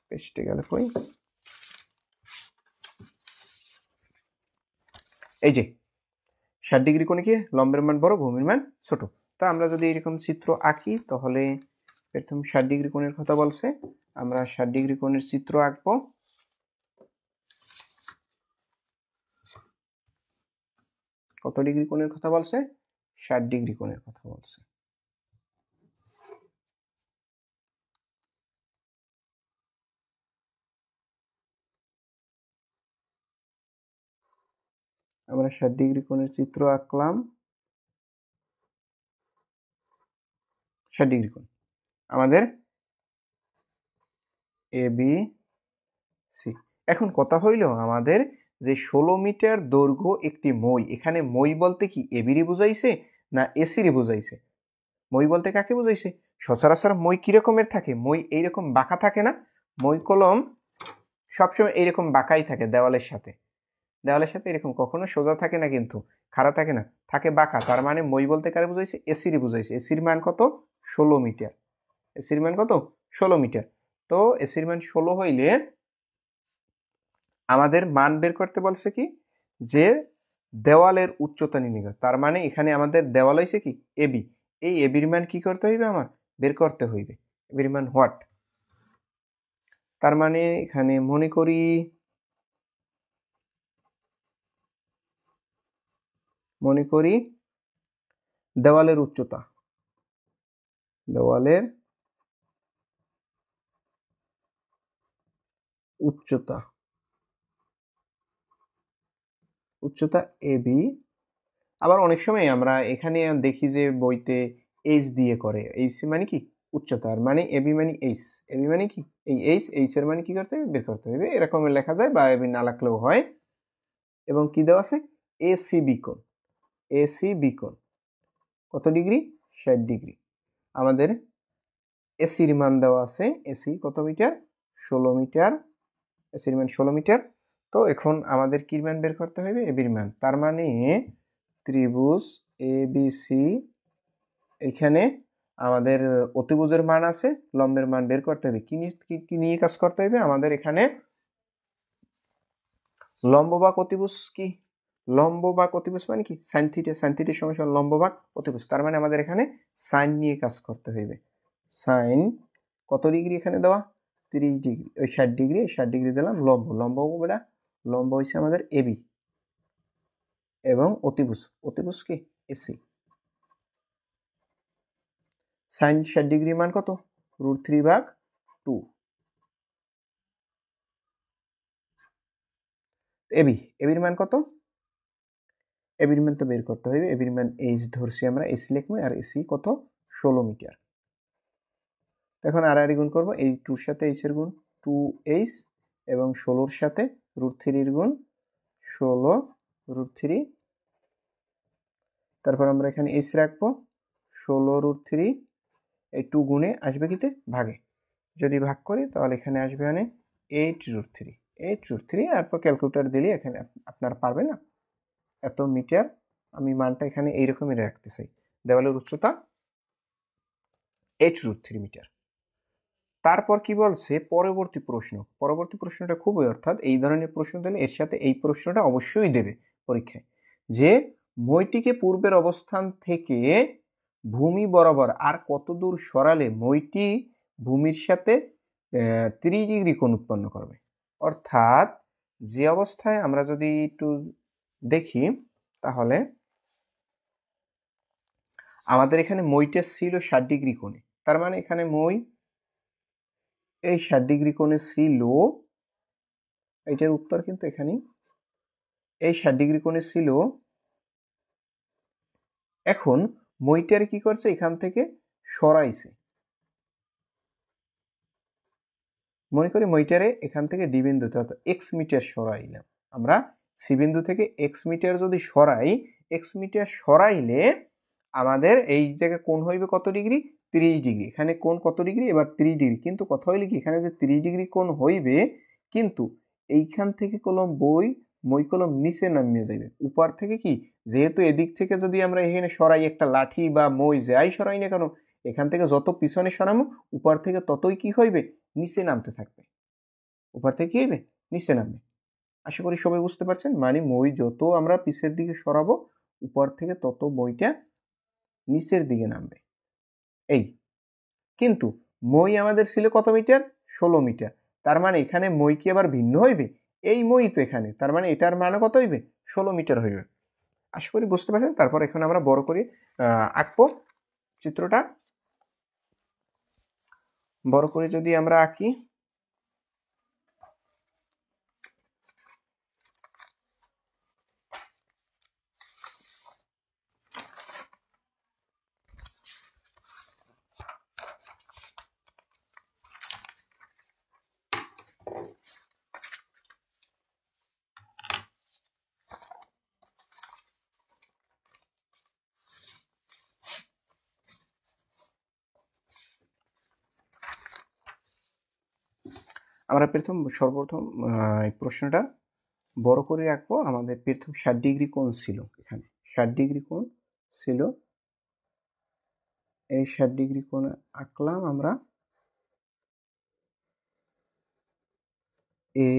[SPEAKER 1] পেস্টে গেলে কই, এই যে 60 ডিগ্রি কোণে কি লম্বের মান বড়, ভূমির মান ছোট। তো আমরা যদি এরকম চিত্র আঁকি, তাহলে প্রথম 60 ডিগ্রি কোণের কথা বলছে, আমরা 60 ডিগ্রি কোণের চিত্র আঁকবো। কত ডিগ্রি কোণের কথা বলছে, 60 ডিগ্রি কোণের কথা বলছে। আমরা 60 ডিগ্রি কোণের চিত্র আঁকলাম, 60 ডিগ্রি কোণ আমাদের এ বি সি। এখন কথা হইল আমাদের যে 16 মিটার দৈর্ঘ্য একটি মই, এখানে মই বলতে কি এবিরই বুঝাইছে না এসিরই বুঝাইছে, মই বলতে কাকে বুঝাইছে, সচরাচর মই কি রকমের থাকে, মই এইরকম বাঁকা থাকে না, মই কলম সবসময় এইরকম বাঁকাই থাকে, দেওয়ালের সাথে এরকম কখনো সোজা থাকে না, কিন্তু খাড়া থাকে না, থাকে বাঁকা। তার মানে মই বলতে কারে বুঝাইছে, এসিরই বুঝাইছে। এসির মান কত, 16 মিটার। এসির মান কত, 16 মিটার। তো এসির মান 16 হইলে আমাদের মান বের করতে বলছে কি, যে দেওয়ালের উচ্চতা নির্ণয়। তার মানে এখানে আমাদের দেওয়াল হয়েছে কি এবি, এই এবির মান কি করতে হইবে, আমার বের করতে হইবে। এবির মান হোয়াট, তার মানে এখানে মনে করি দেওয়ালের উচ্চতা, উচ্চতা এবি আবার অনেক সময় আমরা এখানে দেখি যে বইতে এইচ দিয়ে করে, এইচ মানে কি উচ্চতা, আর মানে এবি মানে এইচ, এবি মানে কি এই এইচ এর মানে কি করতে হবে বের করতে হবে, এরকম লেখা যায় বা এবি না লিখলেও হয়। এবং কি দেওয়া আছে এসিবি কোণ, এসিবি কোণ কত ডিগ্রি 60 ডিগ্রি। আমাদের এসির মান দেওয়া আছে, এসি কত মিটার 16 মিটার, এসির মান 16 মিটার। তো এখন আমাদের কি মান বের করতে হবে এবির মান, তার মানে ত্রিভুজ এবিসি এখানে আমাদের অতিভুজের মান আছে, লম্বের মান বের করতে হবে। কি নিয়ে কাজ করতে হবে আমাদের এখানে লম্ব ভাগ অতিভুজ, কি লম্ব ভাগ অতিভুজ মানে কি সাইন থিটা, সাইন থিটার সমান লম্ব ভাগ অতিভুজ, তার মানে আমাদের এখানে সাইন নিয়ে কাজ করতে হইবে। সাইন কত ডিগ্রি এখানে দেওয়া 30 ডিগ্রি, ওই 60 ডিগ্রি, 60 ডিগ্রি দিলাম। লম্ব লম্ব বেটা লম্ব হইছে আমাদের এবি এবং অতিভুজ কি এসি। সাইন 60 ডিগ্রি মান কত √3/2। এবির মান কত, এবির মান তো বের করতে হবে। এবির মান এইচ ধরছি আমরা, এসি লিখবো, আর এসি কত 16 মিটার। এখন আর গুণ করবো, এই 2 সাথে এইচ এর গুণ 2h এবং 16 সাথে √3 গুণ 16 √3, তারপর আমরা এখানে এইচ রাখবো 16 √3, এই 2 গুণে আসবে কিতে ভাগে, যদি ভাগ করি তাহলে এখানে আসবে মানে 8 √3, 8 √3, তারপর ক্যালকুলেটর দিলে এখানে আপনারা পারবেন না এত মিটার। আমি মানটা এখানে এইরকমই রাখতে চাই, দেওয়ালের উচ্চতা 8 √3 মিটার। তারপর কি বলছে পরবর্তী প্রশ্নটা খুবই, অর্থাৎ এই ধরনের প্রশ্ন দিলে এর সাথে এই প্রশ্নটা অবশ্যই দেবে পরীক্ষায়, যে মইটিকে পূর্বের অবস্থান থেকে ভূমি বরাবর আর কত দূর সরালে মইটি ভূমির সাথে 30 ডিগ্রি কোণ উৎপন্ন করবে। অর্থাৎ যে অবস্থায় আমরা যদি একটু দেখি তাহলে আমাদের এখানে মইটা ছিল 60 ডিগ্রি কোণে, তার মানে এখানে মই এই 60 ডিগ্রি কোণে ছিল, এটার উত্তর কিন্তু এখানেই, এই 60 ডিগ্রি কোণে ছিল। এখন মইটার কি করছে এখান থেকে সরাইছে, মনে করি মইটারে এখান থেকে ডি বিন্দুতে অর্থাৎ এক্স মিটার সরাইলাম আমরা, সি বিন্দু থেকে এক্স মিটার যদি সরাই, এক্স মিটার সরাইলে আমাদের এই জায়গায় কোণ হইবে কত ডিগ্রি 30 ডিগ্রি। এখানে কোণ কত ডিগ্রি এবার 30 ডিগ্রি, কিন্তু কথা হইলে কি এখানে যে 30 ডিগ্রি কোণ হইবে, কিন্তু এইখান থেকে কলম মই কলম নিচে নামিয়ে যাবে উপর থেকে, কি যেহেতু এদিক থেকে যদি আমরা এখানে সরাই একটা লাঠি বা মই যাই সরাই না কেন, এখান থেকে যত পিছনে সরামো উপর থেকে ততই কি হইবে নিচে নামতে থাকবে, উপর থেকে কি হইবে নিচে নামবে। আশা করি সবাই বুঝতে পারছেন, মানে মই যত আমরা পিছের দিকে সরাবো উপর থেকে তত মইটা নিচের দিকে নামবে। এই কিন্তু মই আমাদের ছিল কত মিটার 16 মিটার, তার মানে এখানে মই কি আবার ভিন্ন হইবে, এই মই তো এখানে, তার মানে এটার মানে কত হইবে 16 মিটার হইবে। আশা করি বুঝতে পারছেন। তারপর এখন আমরা বড় করে আঁকবো চিত্রটা, বড় করে যদি আমরা আঁকি, আমরা সর্বপ্রথম প্রশ্নটা বড় করে রাখবো। আমাদের প্রথম 60 ডিগ্রি কোণ ছিল, এখানে 60 ডিগ্রি কোণ ছিল, এই 60 ডিগ্রি কোণ আঁকলাম আমরা, এ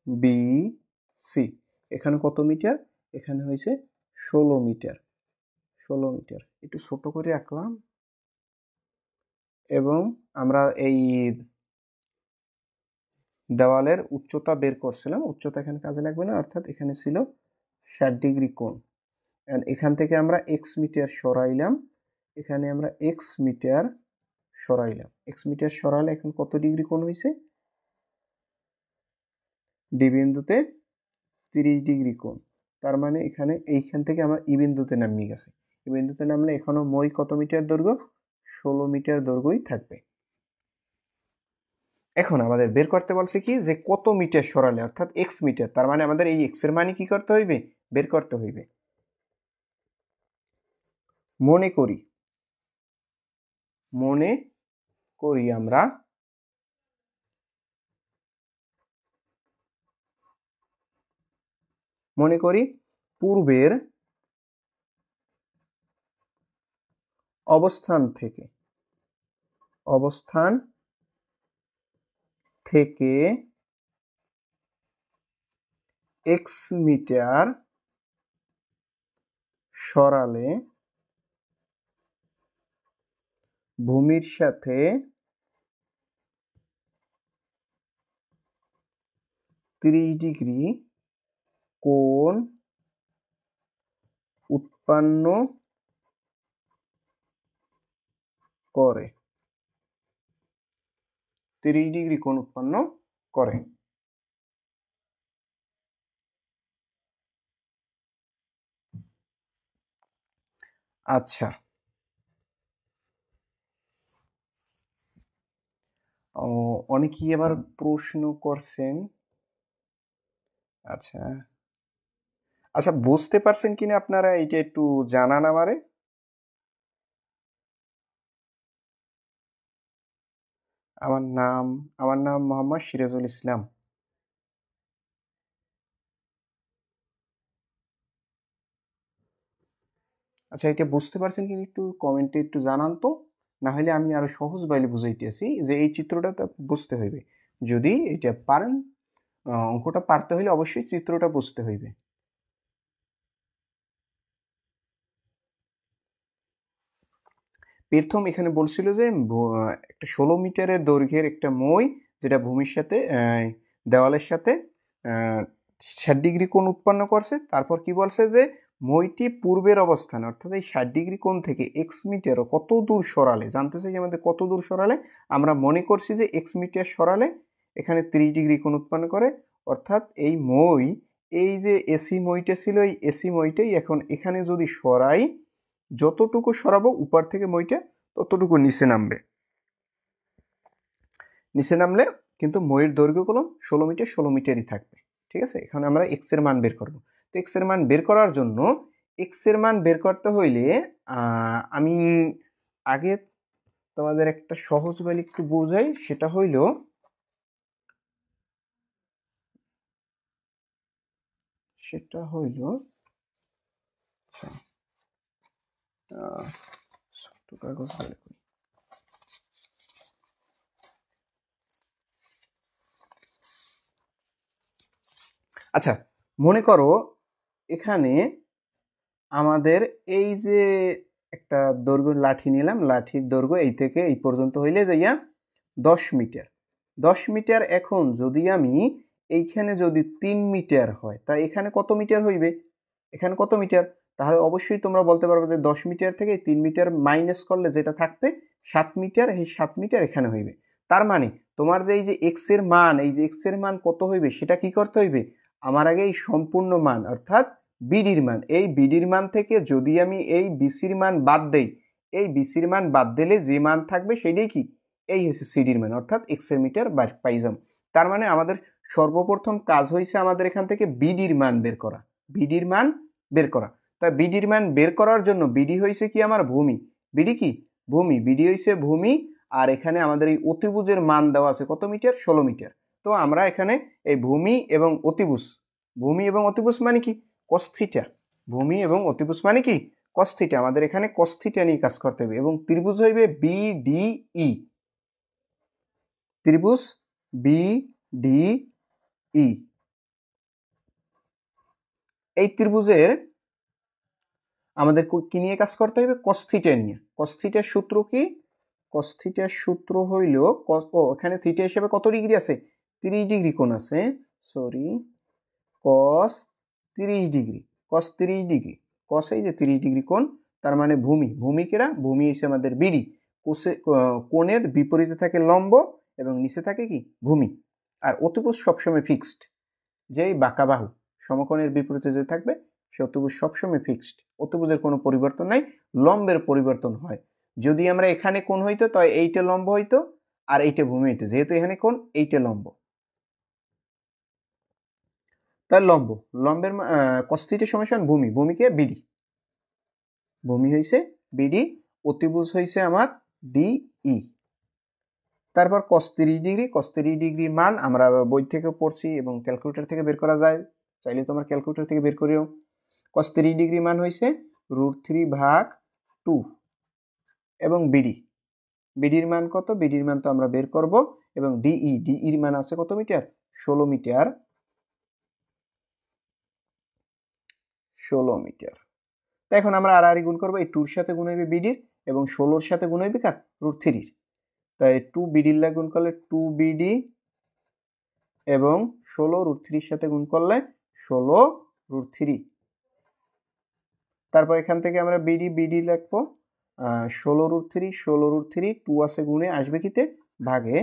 [SPEAKER 1] বি সি। এখানে কত মিটার, এখানে হয়েছে 16 মিটার, 16 মিটার একটু ছোট করে আঁকলাম। এবং আমরা এই দেওয়ালের উচ্চতা বের করছিলাম, উচ্চতা এখানে কাজে লাগবে না, অর্থাৎ এখানে ছিল 60 ডিগ্রি কোণ। এখান থেকে আমরা এক্স মিটার সরাইলাম, এখানে আমরা এক্স মিটার সরাইলাম, এক্স মিটার সরালে এখন কত ডিগ্রি কোণ হয়েছে ডি বিন্দুতে 30 ডিগ্রি কোণ, তার মানে এখানে এইখান থেকে আমার ই বিন্দুতে নামিয়ে গেছে। ই বিন্দুতে নামলে এখনো মই কত মিটার দৈর্ঘ্য? 16 মিটার দৈর্ঘ্যই থাকবে। এখন আমাদের বের করতে বলছে কি যে কত মিটার সরালে, অর্থাৎ এক্স মিটার। তার মানে আমাদের এই এক্স এর মানে কি করতে হইবে? বের করতে হইবে। মনে করি আমরা পূর্বের অবস্থান থেকে এক্স মিটার সরালে ভূমির সাথে 30 ডিগ্রি কোণ উৎপন্ন করে। 30 ডিগ্রি কোণ উৎপন্ন করে। আচ্ছা, অনেকেই আবার প্রশ্ন করছেন। আচ্ছা আচ্ছা, বুঝতে পারছেন কিনা আপনারা এটা একটু জানান আমারে। আমার নাম মোহাম্মদ সিরাজুল ইসলাম। আচ্ছা, এটা বুঝতে পারছেন কিনা একটু কমেন্টে একটু জানান তো, না হলে আমি আরো সহজ বাইলে বুঝাইতেছি যে এই চিত্রটা বুঝতে হইবে। যদি এটা পারেন, অঙ্কটা পারতে হইলে অবশ্যই চিত্রটা বুঝতে হইবে। প্রথম এখানে বলছিল যে একটা 16 মিটারের দৈর্ঘ্যের একটা মই, যেটা ভূমির সাথে দেওয়ালের সাথে 60 ডিগ্রি কোণ উৎপন্ন করছে। তারপর কি বলছে যে মইটি পূর্বের অবস্থান, অর্থাৎ এই 60 ডিগ্রি কোণ থেকে এক্স মিটার কত দূর সরালে, জানতে চাই আমাদের কত দূর সরালে। আমরা মনে করছি যে এক্স মিটার সরালে এখানে 30 ডিগ্রি কোণ উৎপন্ন করে, অর্থাৎ এই মই, এই যে এসি মইটা ছিল, এই এসি মইটাই এখন এখানে যদি সরাই, যতটুকু সরাবো উপর থেকে মইটা ততটুকু নিচে নামবে। নিচে নামলে কিন্তু মইয়ের দৈর্ঘ্য কলম 16 মিটার 16 মিটারই থাকবে। ঠিক আছে, এখানে আমরা এক্স এর মান বের করব। তো এক্স এর মান বের করার জন্য, এক্স এর মান বের করতে হইলে আমি আগে তোমাদের একটা সহজ বলে একটু বোঝাই, সেটা হইল ছোট্ট কাগজ বের করি। আচ্ছা, মনে করো এখানে আমাদের এই যে একটা দৈর্ঘ্য লাঠি নিলাম, লাঠির দৈর্ঘ্য এই থেকে এই পর্যন্ত হইলে যাইয়া 10 মিটার। 10 মিটার এখন যদি আমি এইখানে যদি 3 মিটার হয়, তা এখানে কত মিটার হইবে? এখানে কত মিটার? তাহলে অবশ্যই তোমরা বলতে পারবে যে 10 মিটার থেকে 3 মিটার মাইনাস করলে যেটা থাকবে 7 মিটার, এই 7 মিটার এখানে হইবে। তার মানে তোমার যে এই যে এক্স এর মান, এই যে এক্স এর মান কত হইবে সেটা কি করতে হইবে? আমার আগে এই সম্পূর্ণ মান, অর্থাৎ বিডির মান, এই বিডির মান থেকে যদি আমি এই বিসির মান বাদ দেই, এই বিসির মান বাদ দিলে যে মান থাকবে সেটাই কি? এই হচ্ছে সিডির মান, অর্থাৎ এক্স এর মিটার পাই যাম। তার মানে আমাদের সর্বপ্রথম কাজ হয়েছে আমাদের এখান থেকে বিডির মান বের করা। বিডির মান বের করা। তা বিডির মান বের করার জন্য বিডি হয়েছে কি আমার ভূমি, বিডি কি ভূমি, বিডি হয়েছে ভূমি। আর এখানে আমাদের এই অতিভুজের মান দেওয়া আছে কত মিটার? 16 মিটার। তো আমরা এখানে এই ভূমি এবং অতিভুজ, ভূমি এবং অতিভুজ মানে কি? cos theta. ভূমি এবং অতিভুজ মানে কি? cos theta. আমাদের এখানে cos থিটা নিয়ে কাজ করতে হবে। এবং ত্রিভুজ হইবে বিডিই, ত্রিভুজ বিডিই। এই ত্রিভুজের আমাদের কি নিয়ে কাজ করতে হবে? cos থিটা নিয়ে। cos থিটার সূত্র কি? cos থিটার সূত্র হইল, এখানে থিটা হিসেবে কত ডিগ্রি আছে? 30 ডিগ্রি কোণ আছে, sorry, cos 30 degree, cos 30 degree, cos এই যে 30 ডিগ্রি কোণ, তার মানে ভূমি কেডা? ভূমি হচ্ছে আমাদের বিডি। কোণের বিপরীতে থাকে লম্ব এবং নিচে থাকে কি? ভূমি। আর অতিভুজ সবসময় ফিক্সড, যেই বাঁকা বাহু সমকোণের বিপরীতে যে থাকবে সে অতিভুজ সবসময় ফিক্সড, অতিভুজের কোনো পরিবর্তন নাই, লম্বের পরিবর্তন হয়। যদি আমরা এখানে কোণ হইতো তাই এইটা লম্ব হইতো আর এইটা ভূমি হইতো, যেহেতু এখানে কোণ এইটা লম্ব, তার লম্ব, লম্বের cos θ সমান ভূমি, ভূমিকে বিডি, ভূমি হইছে বিডি, অতিভুজ হইছে আমার ডিই। তারপর cos 30 ডিগ্রি, cos 30 ডিগ্রির মান আমরা বই থেকে পড়ছি এবং ক্যালকুলেটর থেকে বের করা যায়, চাইলে তোমার ক্যালকুলেটর থেকে বের করিও। cos 30 ডিগ্রি মান হইছে √3/2 এবং বিডি, বিডির মান কত, বিডির মান তো আমরা বের করব, এবং ডিই, ডিইর মান আছে কত মিটার, 16 মিটার, 16 মিটার। তো এখন আমরা আর গুণ করবো, এই 2 এর সাথে গুণ হইবে বিডির এবং 16 এর সাথে গুণ হইবে কার, √3। তাই 2 বিডির লাগে গুণ করলে 2 বিডি এবং 16 √3 এর সাথে গুণ করলে 16 √3। তারপর এখান থেকে আমরা বিডি লিখবো 16 √3, 16 √3, 2 আছে গুণে আসবে কিতে, ভাগে,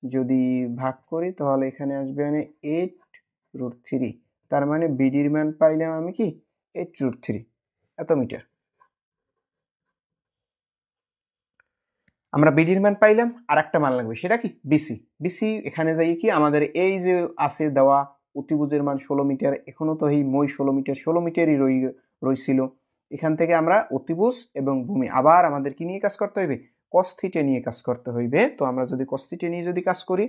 [SPEAKER 1] যদি ভাগ করি তাহলে এখানে আসবে মানে 8√3, তার মানে বিডির মান পাইলাম আমি কি 8√3 এত মিটার। আমরা বিডির মান পাইলাম, আর একটা মান লাগবে, সেটা কি বিসি। বিসি এখানে যাই কি আমাদের এই যে আছে দেওয়া অতিভুজের মান 16 মিটার, এখনো তো এই মই 16 মিটার 16 মিটারই রইছিল। এখান থেকে আমরা অতিভুজ এবং ভূমি আবার আমাদের কি নিয়ে কাজ করতে হইবে, cos θ নিয়ে কাজ করতে হইবে। তো আমরা যদি cos θ নিয়ে যদি কাজ করি,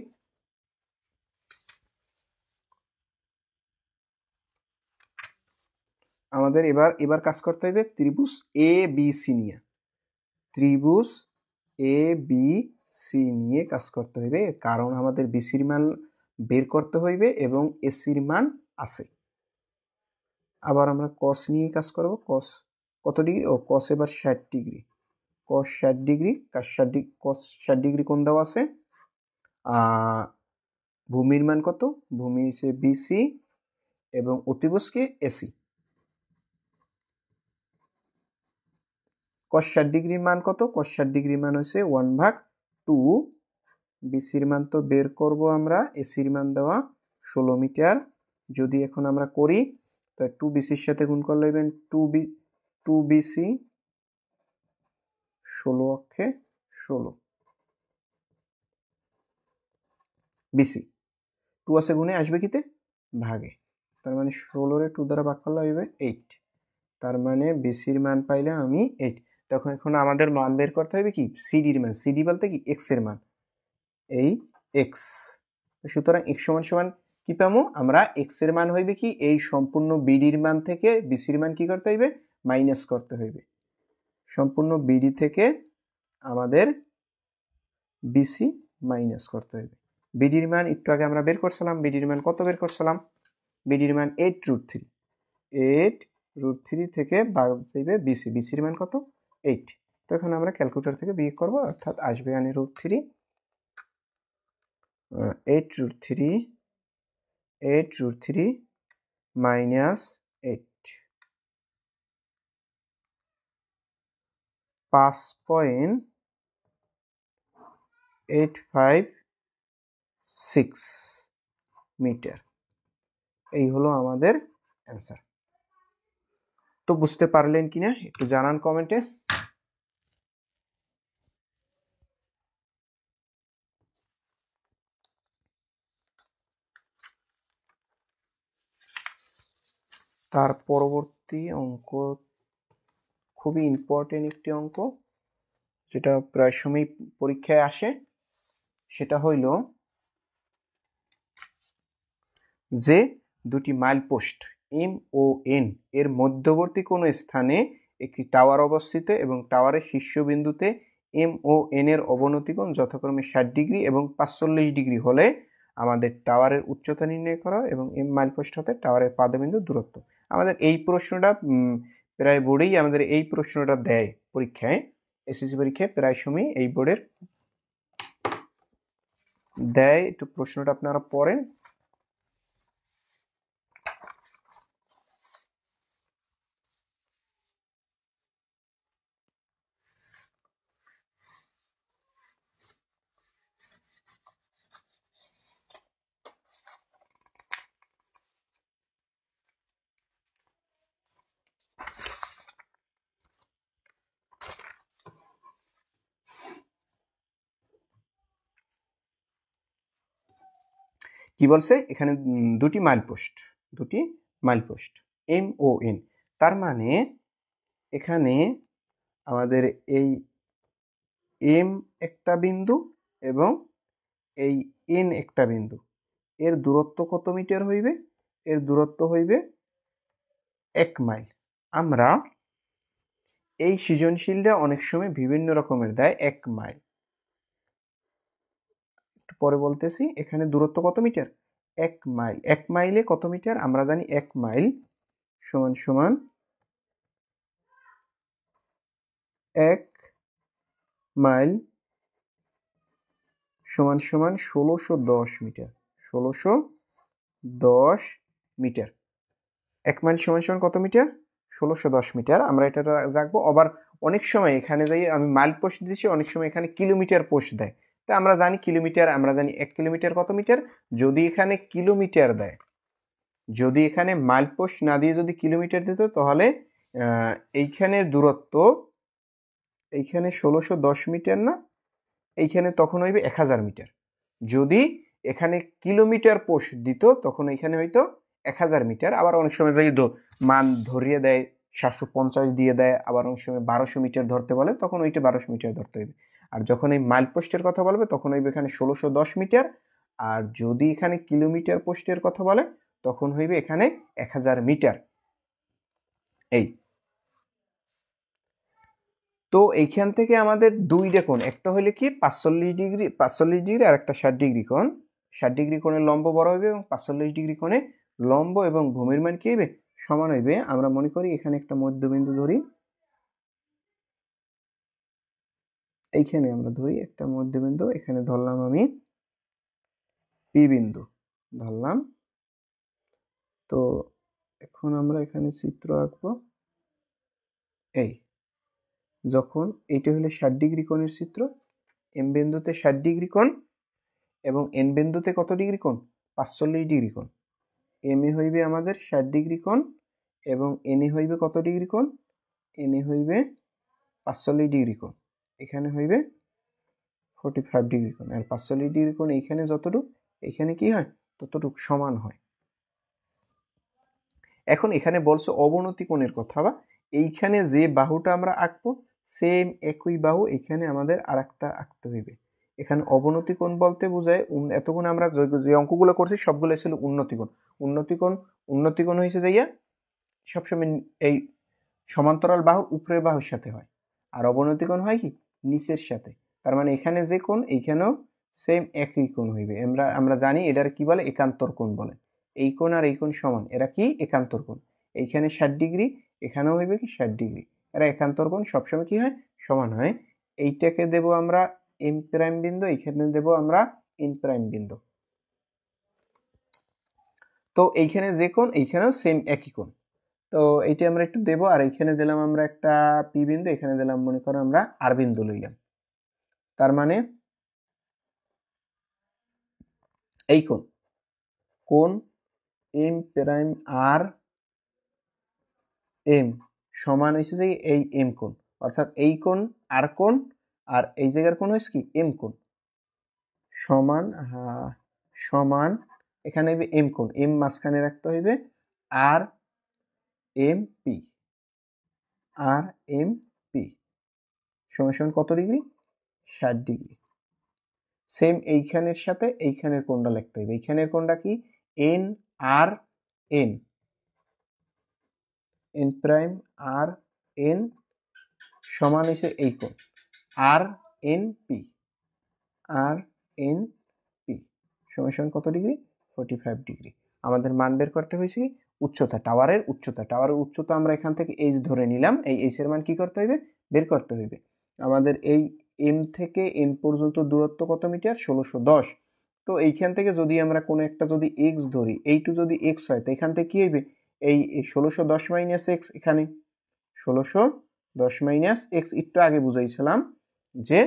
[SPEAKER 1] আমাদের এবার কাজ করতে হইবে ত্রিভুজ এ বি সি নিয়ে, ত্রিভুজ এ বি সি নিয়ে কাজ করতে হইবে, কারণ আমাদের বিসির মান বের করতে হইবে এবং এসির মান আছে। আবার আমরা cos নিয়ে কাজ করব, cos কত ডিগ্রি, ও cos এবার 60 degree, cos 60 degree, cos 60 degree কোণ দেওয়া আছে, ভূমির মান কত, ভূমি হচ্ছে বিসি এবং অতিভুজকে এসি। cos 60 ডিগ্রির মান কত, cos 60 ডিগ্রির মান হচ্ছে 1/2, বিসির মান তো বের করব আমরা, এসির মান দেওয়া 16 মিটার। যদি এখন আমরা করি তো 2 বিসির সাথে গুণ করলে হইবেন 2 বিসি, 16 অক্ষে 16 বিসি, 2 আছে গুণে আসবে কিতে, ভাগে, তার মানে 16 রে 2 দ্বারা ভাগ করলে হইবে 8, তার মানে বিসির মান পাইলাম আমি 8। তখন এখন আমাদের মান বের করতে হবে কি সিডির মান, সিডি বলতে কি এক্স এর মান, এই এক্স। সুতরাং এক্স সমান সমান কি পাবো আমরা, এক্স এর মান হইবে কি এই সম্পূর্ণ বিডির মান থেকে বিসির মান কি করতে হইবে, মাইনাস করতে হইবে, সম্পূর্ণ বিডি থেকে আমাদের বিসি মাইনাস করতে হইবে। বিডির মান একটু আগে আমরা বের করছিলাম, বিডির মান কত বের করছিলাম, বিডির মান 8√3, 8√3 থেকে ভাগ যাইবে বিসি, বিসির মান কত 8। তো এখন আমরা ক্যালকুলেটর থেকে বিয়োগ করব, অর্থাৎ আসবে মানে √3, 8√3 মাইনাস 8, 5.856 মিটার, এই হলো আমাদের অ্যান্সার। তো বুঝতে পারলেন কিনা একটু জানান কমেন্টে। তার পরবর্তী অঙ্ক খুবই ইম্পর্টেন্ট একটি অঙ্ক, যেটা প্রায় সময় পরীক্ষায় আসে, সেটা হইল যে দুটি মাইল পোস্ট এম ও এন এর মধ্যবর্তী কোনো স্থানে একটি টাওয়ার অবস্থিত এবং টাওয়ারের শীর্ষবিন্দুতে এম ও এন এর অবনতিকোণ যথাক্রমে 60 ডিগ্রি এবং 45 ডিগ্রি হলে আমাদের টাওয়ারের উচ্চতা নির্ণয় করা এবং এম মাইল পোস্ট হতে টাওয়ারের পাদবিন্দুর দূরত্ব। আমাদের এই প্রশ্নটা প্রায় বোর্ডেই আমাদের এই প্রশ্নটা দেয় পরীক্ষায়, এসএসসি পরীক্ষায় প্রায় সময় এই বোর্ডের দেয়। একটু প্রশ্নটা আপনারা পড়েন। কি বলছে এখানে দুটি মাইল পোস্ট MON, তার মানে এখানে আমাদের এই M একটা বিন্দু এবং এই N একটা বিন্দু, এর দূরত্ব কত মিটার হইবে? এর দূরত্ব হইবে 1 মাইল। আমরা এই সৃজনশীলটা অনেক সময় বিভিন্ন রকমের দেয় 1 মাইল, একটু পরে বলতেছি। এখানে দূরত্ব কত মিটার? 1 মাইল। 1 মাইলে কত মিটার? আমরা জানি 1 মাইল সমান সমান 1 মাইল সমান সমান 1610 মিটার। 1610 মিটার। 1 মাইল সমান সমান কত মিটার? 1610 মিটার। আমরা এটা রাখবো। আবার অনেক সময় এখানে যাই আমি মাইল পোস্ট দিচ্ছি, অনেক সময় এখানে কিলোমিটার পোস্ট দেয়। তা আমরা জানি কিলোমিটার, আমরা জানি 1 কিলোমিটার কত মিটার। যদি এখানে কিলোমিটার দেয়, যদি এখানে মাইল পোস্ট না দিয়ে যদি কিলোমিটার দিত, তাহলে এইখানের দূরত্ব এইখানে 1610 মিটার না, এইখানে তখন হইবে 1000 মিটার। যদি এখানে কিলোমিটার পোস্ট দিত তখন এখানে হয়তো 1000 মিটার। আবার অনেক সময় যদি মান ধরিয়ে দেয় 750 দিয়ে দেয়, আবার অনেক সময় 1200 মিটার ধরতে বলে, তখন ওইটা 1200 মিটার ধরতে হইবে। আর যখন এই মাইল পোস্টের কথা বলবে তখন হইবে এখানে 1610 মিটার। আর যদি এখানে কিলোমিটার পোস্টের কথা বলে তখন হইবে এখানে 1000 মিটার। এই তো এইখান থেকে আমাদের দুইটা কোণ, একটা হইলে কি 45 ডিগ্রি আর একটা 60 ডিগ্রি কোণ। 60 ডিগ্রি কোণের লম্ব বড় হইবে এবং 45 ডিগ্রি কোণে লম্ব এবং ভূমির মান কি হইবে? সমান হইবে। আমরা মনে করি এখানে একটা মধ্যবিন্দু ধরি, এইখানে আমরা ধরি একটা মধ্যবিন্দু, এখানে ধরলাম আমি P বিন্দু ধরলাম। তো এখন আমরা এখানে চিত্র আঁকবো। এই যখন এইটা হলো 60 ডিগ্রি কোণের চিত্র, M বিন্দুতে 60 ডিগ্রি কোণ এবং N বিন্দুতে কত ডিগ্রি কোণ? 45 ডিগ্রি কোণ। M এ হইবে আমাদের 60 ডিগ্রি কোণ এবং N এ হইবে কত ডিগ্রি কোণ? N এ হইবে 45 ডিগ্রি কোণ। এখানে হইবে 45 ডিগ্রি কোণ। আর 45 ডিগ্রি কোণ এইখানে যতটুক, এইখানে কি হয়? ততটুক সমান হয়। এখন এখানে বলছে অবনতি কোণের কথা, বা এইখানে যে বাহুটা আমরা আঁকবো সেম একই বাহু এখানে আমাদের আরেকটা আঁকতে হইবে। এখানে অবনতি কোণ বলতে বোঝায়, এতক্ষণ আমরা যে অঙ্কগুলো করছি সবগুলো ছিল উন্নতি কোণ। উন্নতি কোণ হয়েছে যাইয়া সবসময় এই সমান্তরাল বাহুর উপরের বাহুর সাথে হয়, আর অবনতি কোণ হয় কি? নিচের সাথে। তার মানে এখানে যে কোণ এইখানেও সেম একই কোণ হইবে। আমরা জানি এটার কি বলে? একান্তর কোণ বলে। এই কোণ আর এই কোণ সমান, এরা কি? একান্তর কোণ। এইখানে 60 ডিগ্রি, এখানেও হইবে কি? 60 ডিগ্রি। এরা একান্তর কোণ, সবসময় কি হয়? সমান হয়। এইটাকে দেব আমরা M প্রাইম বিন্দু, এইখানে দেব আমরা N প্রাইম বিন্দু। তো এইখানে যে কোণ এইখানেও সেম একই কোণ। তো এইটা আমরা একটু দেব। আর এইখানে দিলাম আমরা একটা P বিন্দু, এখানে দিলাম মনে করো আমরা R বিন্দু লইলাম। তার মানে এই কোণ M প্রাইম R M সমান হয়েছে যে এই M কোণ, অর্থাৎ এই কোণ R কোণ আর এই জায়গার কোণ হয়েছে কি? M কোণ সমান সমান। এখানে হইবে M কোণ, M মাঝখানে রাখতে হইবে, R M P R M P সমান সমান কত ডিগ্রি? 60 ডিগ্রি। সেম এইখানের সাথে এইখানের কোণটা লিখতে হইবে। এইখানের কোণটা কি? N R N N prime R N সমান হইছে এই কোণ R N P R N P সমান সমান কত ডিগ্রি? 45 ডিগ্রি। আমাদের মান বের করতে হয়েছে কি? উচ্চতা, টাওয়ারের উচ্চতা। টাওয়ারের উচ্চতা আমরা এখান থেকে এইচ ধরে নিলাম। এই এইচ এর মান কি করতে হইবে? বের করতে হইবে। আমাদের এই M থেকে N পর্যন্ত দূরত্ব কত মিটার? 1610। তো এইখান থেকে যদি আমরা কোনো একটা যদি x ধরি, এইটু যদি x হয়, তো এখান থেকে কি হইবে? এই 1610 মাইনাস x, এখানে 1610 মাইনাস x একটু আগে বুঝাইছিলাম যে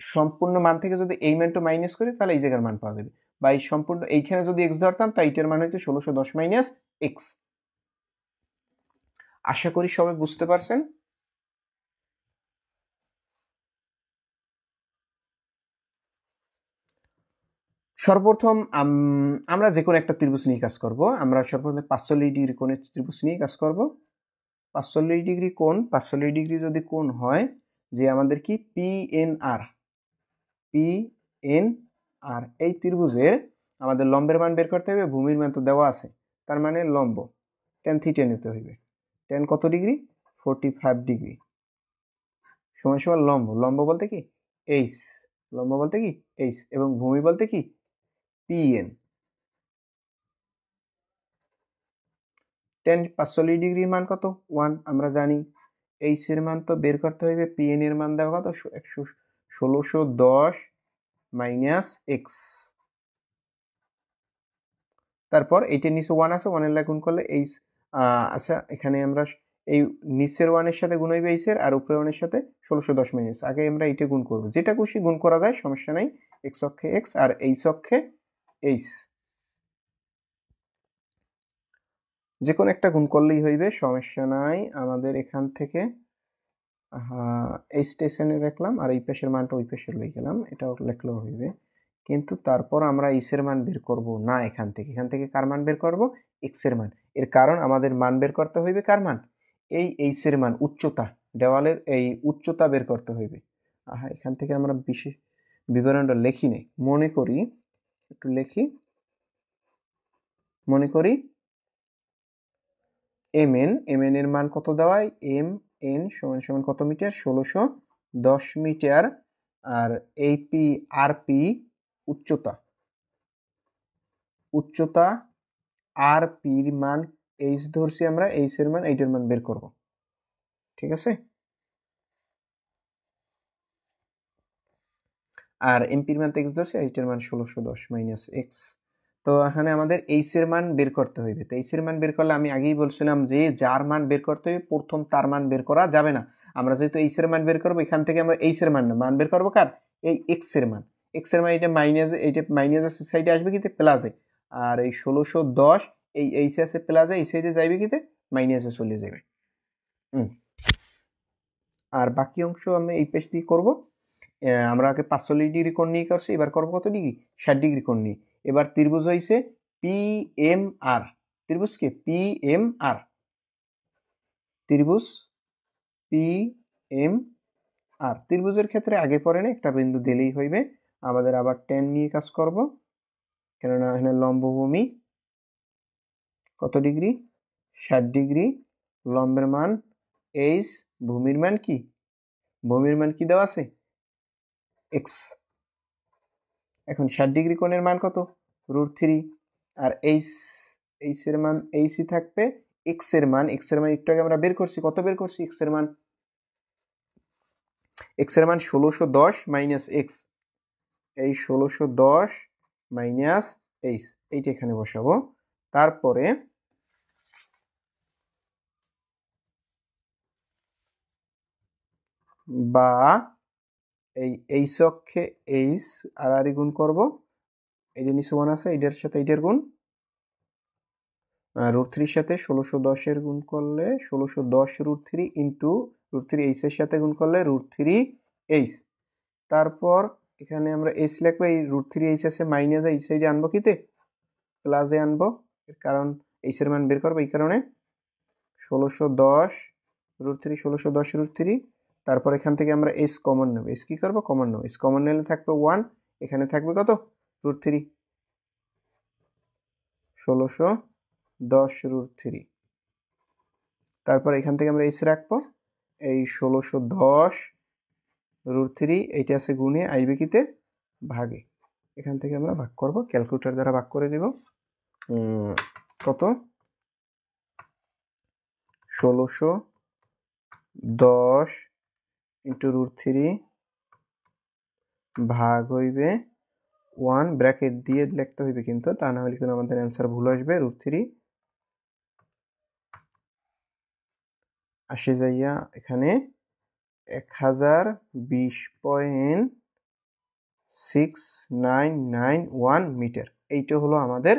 [SPEAKER 1] সম্পূর্ণ মান থেকে যদি এই মানটা মাইনাস করি তাহলে এই জায়গার মান পাওয়া যাবে, বা এই সম্পূর্ণ এইখানে যদি x ধরতাম তাই এটার মান হইতো 1610 মাইনাস x। আশা করি সবাই বুঝতে পারছেন। সর্বপ্রথম আমরা যে কোনো একটা ত্রিভুজ নিয়ে কাজ করব। আমরা সর্বপ্রথম 45 ডিগ্রি কোণের ত্রিভুজ নিয়ে কাজ করব। 45 ডিগ্রি কোণ, 45 ডিগ্রি যদি কোণ হয়, যে আমাদের কি পিএনআর, পিএনআর এই ত্রিভুজের আমাদের লম্বের মান বের করতে হবে, ভূমির মান তো দেওয়া আছে, তার মানে লম্ব tan থিটা নিতে হবে। tan কত ডিগ্রি? 45 ডিগ্রি সমান সমান লম্ব, লম্ব বলতে কি এইচ, লম্ব বলতে কি এইচ, এবং ভূমি বলতে কি পিএন। tan 45 ডিগ্রির মান কত? 1 আমরা জানি। এইচ এর মান তো বের করতে হবে, পিএন এর মান দেওয়া কত? 1610 মাইনাস এক্স। তারপর এইটার নিচে 1 আছে, 1 এর লা গুণ করলে এইচ। আচ্ছা, এখানে আমরা এই নিচের 1 এর সাথে গুণ হইবে এইচ এর, আর উপরের 1 এর সাথে 1610 মাইনাস। আগে আমরা এইটা গুণ করব, যেটা খুশি গুণ করা যায়, সমস্যা নাই। এক্স অক্ষে এক্স আর এইচ অক্ষে এইচ, যে কোনো একটা গুণ করলেই হইবে, সমস্যা নাই। আমাদের এখান থেকে এই স্টেশনে রাখলাম, আর এই পাশের মানটা ওই পাশে লই গেলাম, এটাও লেখলেও হইবে। কিন্তু তারপর আমরা এইচ এর মান বের করব না এখান থেকে। এখান থেকে কার মান বের করব? এক্স এর মান। এর কারণ আমাদের মান বের করতে হইবে কার মান? এই এইচ এর মান, উচ্চতা, দেওয়ালের এই উচ্চতা বের করতে হইবে। এখান থেকে আমরা বিশেষ বিবরণটা লিখি নেই, মনে করি, একটু লিখি। মনে করি এম এন এর মান কত দেওয়ায়? এম এন সমান সমান কত মিটার? 1610 মিটার। আর এইপি আর পি উচ্চতা, উচ্চতা আর পির মান এইচ ধরছি আমরা, এইচ এর মান, এইটার মান বের করব, ঠিক আছে? আর এমপির মান তো এক্স ধরছি, এইটার মান 1610 মাইনাস এক্স। তো এখানে আমাদের এইচ এর মান বের করতে হইবে। তো এইচ এর মান বের করলে আমি আগেই বলছিলাম যে যার মান বের করতে হবে প্রথম তার মান বের করা যাবে না। আমরা যেহেতু এইচ এর মান বের করবো, এখান থেকে আমরা এইচ এর মান বের করবো কার? এই এক্স এর মান। এক্স এর মান এটা মাইনাস, এইটা মাইনাস সাইডে আসবে কিতে? প্লাসে। আর এই 1610 এই এইচ আছে প্লাসে, এই সাইডে যাইবে কিতে? মাইনাসে চলে যাবে। আর বাকি অংশ আমি এই পেজ দিয়ে করবো। আমরা আগে 45 ডিগ্রি কোণ নিয়ে করছি, এবার করবো কত ডিগ্রি? 60 ডিগ্রি কোণ নিয়ে। এবার ত্রিভুজ হয়েছে পিএমআর, ত্রিভুজ কি পিএমআর, ত্রিভুজ পিএমআর। ত্রিভুজের ক্ষেত্রে আগে পরে না একটা বিন্দু দিলেই হইবে। আমাদের আবার tan নিয়ে কাজ করব, কেননা এখানে লম্বভূমি কত ডিগ্রি? 60 ডিগ্রি। লম্বের মান এইচ, ভূমির মান কি? ভূমির মান কি দেওয়া আছে? এক্স। এখন 60 ডিগ্রি কোণের মান কত? √3। আর এইচ এর মান এইচই থাকবে। এক্স এর মান, এক্স এর মান একটু আগে আমরা বের করছি, কত বের করছি? এক্স এর মান, এক্স এর মান 1610 মাইনাস এক্স। এই 1610 মাইনাস এইচ, এইটা এখানে বসাবো। তারপরে বা এই এইচ অক্ষে এইচ আর গুণ করব, এইটা নিচে 1 আছে, এইটার সাথে এইটার গুণ, √3 সাথে 1610 এর গুণ করলে 1610 √3 ইন্টু √3 এইচ এর সাথে গুণ করলে √3 এইচ। তারপর এখানে আমরা এইচ লিখবো, এই √3 এইচ আছে মাইনাস এই সাইডে আনবো কিতে? প্লাসে আনবো, এর কারণ এইচ এর মান বের করবো, এই কারণে 1610 √3, 1610 √3। তারপর এখান থেকে আমরা এইচ কমন নেব, এইচ কি করবো? কমন নেব। এইচ কমন নিলে থাকবে 1, এখানে থাকবে কত? √3, 1610 √3। তারপর এখান থেকে আমরা এইচ রাখবো, এই 1610 √3, এইটা আছে গুণে, আইবে কিতে? ভাগে। এখান থেকে আমরা ভাগ করব, ক্যালকুলেটর দ্বারা ভাগ করে দেব। কত? 1610 ইন্টু √3 ভাগ হইবে 1, ব্র্যাকেট দিয়ে লিখতে হইবে কিন্তু, তা না হলে কিন্তু আমাদের অ্যান্সার ভুল আসবে। √3 আসে যাইয়া এখানে 1020.6991 মিটার। এইটা হলো আমাদের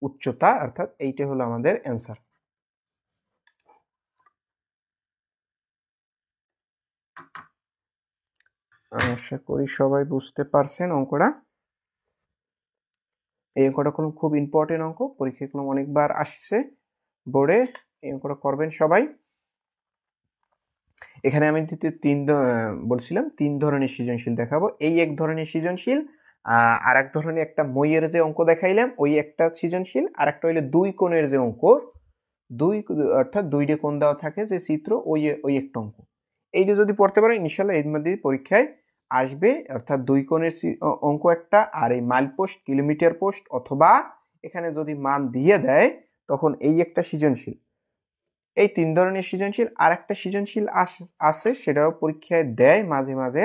[SPEAKER 1] উচ্চতা, অর্থাৎ এইটা হলো আমাদের অ্যান্সার। আশা করি সবাই বুঝতে পারছেন অঙ্কটা। এই অঙ্কটা খুব ইম্পর্টেন্ট অঙ্ক, পরীক্ষায় অনেকবার আসছে বোর্ডে, এই অঙ্কটা করবেন সবাই। এখানে আমি বলছিলাম 3 ধরনের সৃজনশীল দেখাবো। এই এক ধরনের সৃজনশীল, আর এক ধরনের একটা মইয়ের যে অঙ্ক দেখাইলাম ওই একটা সৃজনশীল, আর একটা হইলে 2 কোণের যে অঙ্ক, অর্থাৎ 2টে কোণ দেওয়া থাকে যে চিত্র, ওই একটা অঙ্ক। এই যে যদি পড়তে পারেন ইনশাল্লাহ এর মধ্যে পরীক্ষায় আসবে, অর্থাৎ 2 কোণের অঙ্ক একটা, আর এই মাইল পোস্ট, কিলোমিটার পোস্ট, অথবা এখানে যদি মান দিয়ে দেয় তখন এই একটা সৃজনশীল। এই 3 ধরনের সৃজনশীল। আর একটা সৃজনশীল আছে, সেটাও পরীক্ষায় দেয় মাঝে মাঝে।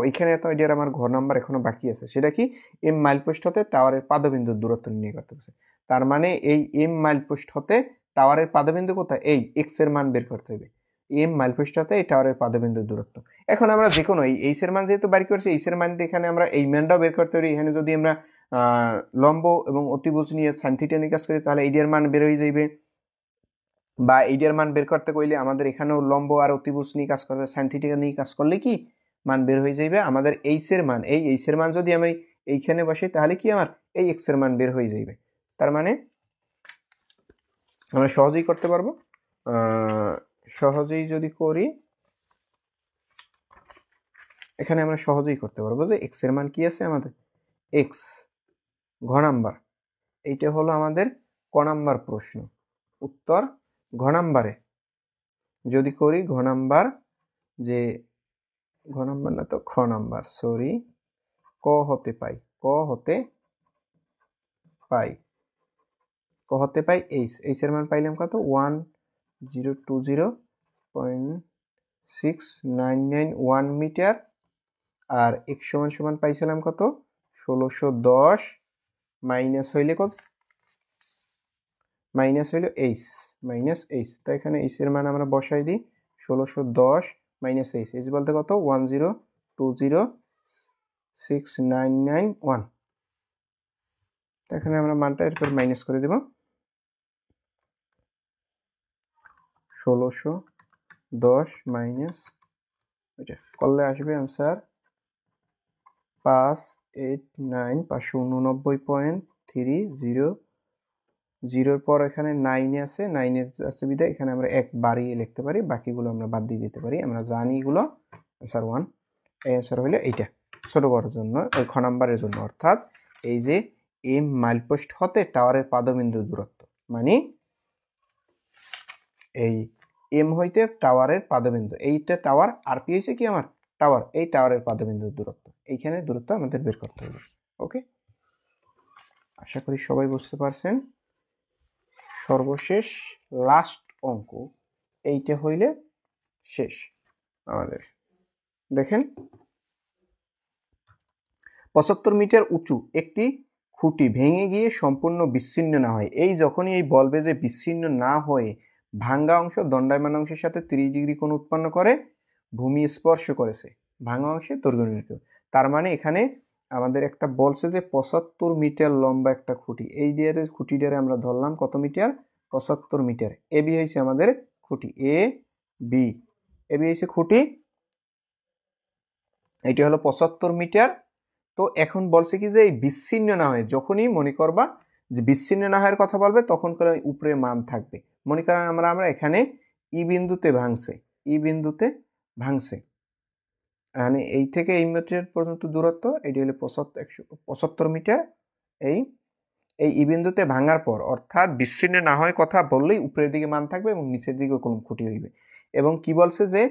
[SPEAKER 1] এখানে তো এটার আমার ঘর নাম্বার এখনো বাকি আছে। সেটা কি? এম মাইল পোস্ট হতে টাওয়ারের পাদবিন্দুর দূরত্ব নির্ণয় করতে হবে। তার মানে এই এম মাইল পোস্ট হতে টাওয়ারের পাদবিন্দু কোথায়? এই এক্স এর মান বের করতে হবে। এম মাইল পোস্ট হতে এই টাওয়ারের পাদবিন্দুর দূরত্ব। এখন আমরা যে কোনো এই এইচ এর মান যেহেতু বের করছি, এইচ এর মান এখানে আমরা এই মানটাও বের করতে পারি। এখানে যদি আমরা লম্ব এবং অতিভুজ নিয়ে সাইন থিটা নিয়ে কাজ করি তাহলে এইটার মান বের হয়ে যাইবে, বা এইটার মান বের করতে কইলে আমাদের এখানেও লম্ব আর অতিভুজ নিয়ে কাজ করবে, সাইন থিটা নিয়ে কাজ করলে কি মান বের হয়ে যাবে আমাদের এইচ এর মান। এই এইচ এর মান যদি আমি এইখানে বসাই তাহলে কি আমার এই এক্স এর মান বের হয়ে যাবে। তার মানে আমরা সহজেই করতে পারবো। সহজেই যদি করি, এখানে আমরা সহজেই করতে পারবো যে এক্স এর মান কি আছে আমাদের এক্স, ঘ নাম্বার। এইটা হলো আমাদের ক নাম্বার প্রশ্ন। উত্তর ঘ নাম্বারে যদি করি, ঘ নাম্বার যে ঘ নাম্বার না তো খ নাম্বার, সরি, ক হতে পাই এইচ এর মান পাইলাম কত? 1020.699 মিটার, আর x সমান পাইছিলাম কত? 1610 মাইনাস হইলে কত? মাইনাস হইল এইচ। তো এখানে এইচ এর মান আমরা বসাই দিই, 1610 মাইনাস এইচ বলতে কত? 1020699 এখানে আমরা মানটা এরপর মাইনাস করে দেব। 1610 মাইনাস এটা করলে আসবে आंसर 589.30। জিরোর পর এখানে 9 আছে, 9 আছে বিধায় এখানে আমরা 1 বাড়িয়ে লিখতে পারি, বাকিগুলো আমরা বাদ দিয়ে দিতে পারি। আমরা জানি এগুলো आंसर 1। এই आंसर হলো এইটা ছোট বড়র জন্য, ওই খ নাম্বারের জন্য। অর্থাৎ এই যে এম মাইল পোস্ট হতে টাওয়ারের পাদবিন্দুর দূরত্ব, মানে এই এম হইতে টাওয়ারের পাদবিন্দু, এইটা টাওয়ার, আর পি হইছে কি আমার টাওয়ার, এই টাওয়ারের পাদবিন্দুর দূরত্ব, এইখানে দূরত্ব আমাদের বের করতে হবে। ওকে, আশা করি সবাই বুঝতে পারছেন। সর্বশেষ লাস্ট অঙ্ক এইটা হইলে শেষ আমাদের। দেখেন, 75 মিটার উঁচু একটি খুঁটি ভেঙে গিয়ে সম্পূর্ণ বিচ্ছিন্ন না হয়, এই যখনই এই বলবে যে বিচ্ছিন্ন না হয়ে ভাঙ্গা অংশ দণ্ডায়মান অংশের সাথে 30 ডিগ্রি কোণ উৎপন্ন করে ভূমি স্পর্শ করেছে, ভাঙ্গা অংশে দৈর্ঘ্য নির্ণয়। তার মানে এখানে আমাদের একটা বলছে যে 75 মিটার লম্বা একটা খুঁটি, এই দিয়ে খুঁটিটারে আমরা ধরলাম কত মিটার? 75 মিটার। এ বি হয়েছে আমাদের খুঁটি, এ বি হয়েছে খুঁটি, এটি হলো 75 মিটার। তো এখন বলছে কি যে এই বিচ্ছিন্ন না হয়, যখনই মনে করবা যে বিচ্ছিন্ন না হওয়ার কথা বলবে তখন করে উপরে মান থাকবে। মনে করেন আমরা এখানে ই বিন্দুতে ভাঙছে, মানে এই থেকে এই মিটার পর্যন্ত দূরত্ব, এটি হলো 75 মিটার। এই ই বিন্দুতে ভাঙার পর, অর্থাৎ বিচ্ছিন্ন না হয় কথা বললেই উপরের দিকে মান থাকবে এবং নিচের দিকে কোন খুঁটি হইবে। এবং কি বলছে যে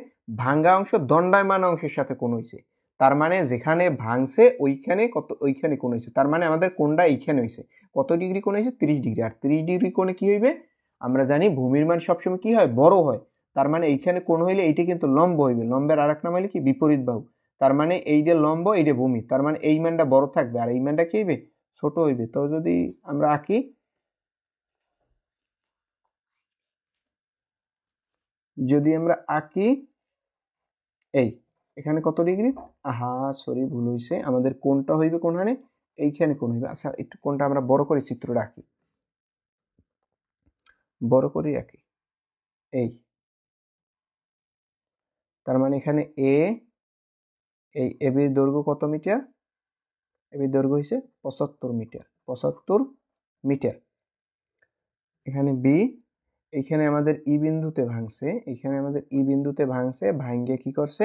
[SPEAKER 1] ভাঙ্গা অংশ দণ্ডায়মান অংশের সাথে কোণ হইছে, তার মানে যেখানে ভাঙছে ওইখানে কোণ হইছে, তার মানে আমাদের কোণটা এইখানে হইছে। কত ডিগ্রি কোণ হইছে? 30 ডিগ্রি। আর 30 ডিগ্রি কোণে কি হইবে? আমরা জানি ভূমির মান সবসময় কি হয়? বড় হয়। তার মানে এইখানে কোণ হইলে এইটা কিন্তু লম্ব হইবে, লম্বের আরেক নাম হইলে কি? বিপরীত বাহু। তার মানে এই যে লম্ব, এই যে ভূমি, তার মানে এই মানটা বড় থাকবে আর এই মানটা কি হইবে? ছোট হইবে। তো যদি আমরা আঁকি, এই এখানে কত ডিগ্রি? সরি, ভুল হইছে, আমাদের কোণটা হইবে কোনখানে? এইখানে কোণ হইবে। আচ্ছা, একটু কোণটা আমরা বড় করে চিত্রটা আঁকি, বড় করে আঁকি। এই তার মানে এখানে এই এ বির দৈর্ঘ্য কত মিটার? এবি দৈর্ঘ্য হয়েছে 75 মিটার, 75 মিটার। এখানে বি, এইখানে আমাদের ই বিন্দুতে ভাঙছে, এখানে আমাদের ই বিন্দুতে ভাঙছে, ভাঙ্গে কি করছে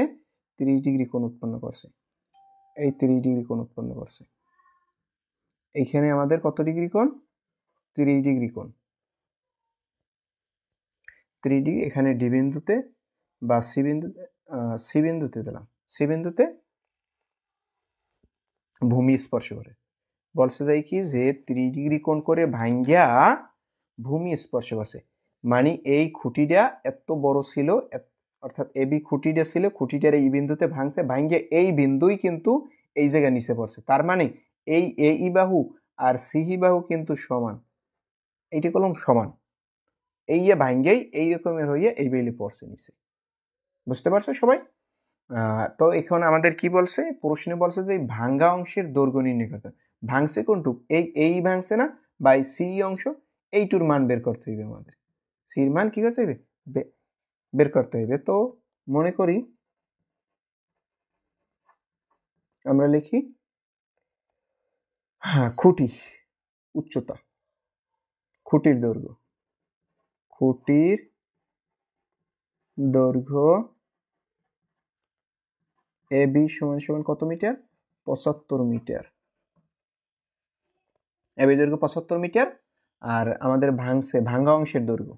[SPEAKER 1] 30 ডিগ্রি কোণ উৎপন্ন করছে, এই 30 ডিগ্রি কোণ উৎপন্ন করছে। এইখানে আমাদের কত ডিগ্রি কোণ 30 ডিগ্রি কোণ, 30 ডিগ্রি। এখানে ডি বিন্দুতে বা সি বিন্দুতে দিলাম, সি বিন্দুতে ভূমি স্পর্শ করে। বলছে যাই কি যে 30 ডিগ্রি কোণ করে ভাঙ্গিয়া ভূমি স্পর্শ করছে, মানে এই খুঁটিটা এত বড় ছিল, অর্থাৎ এবি খুঁটিটা ছিল, খুঁটিটার এই বিন্দুতে ভাঙছে, ভাঙ্গে এই বিন্দুই কিন্তু এই জায়গায় নিচে পড়ছে। তার মানে এই এই বাহু আর সিহি বাহু কিন্তু সমান, এইটি কলম সমান, এই ভাঙ্গেই এই রকমের হইয়া এই বেলি পড়ছে নিচে। বুঝতে পারছো সবাই? তো এখন আমাদের কি বলছে, প্রশ্নে বলছে যে ভাঙ্গা অংশের দৈর্ঘ্য নির্ণয় করতে। ভাঙছে কোনটুক, এই ভাঙছে না, বা এই সি অংশ, এইটুর মান বের করতে হইবে আমাদের। সির মান কি করতে হইবে, বের করতে হইবে। তো মনে করি আমরা লিখি খুঁটি উচ্চতা, খুঁটির দৈর্ঘ্য, খুঁটির দৈর্ঘ্য এ বি সমান সমান কত মিটার, 75 মিটার। এবি দৈর্ঘ্য 75 মিটার। আর আমাদের ভাঙছে, ভাঙ্গা অংশের দৈর্ঘ্য,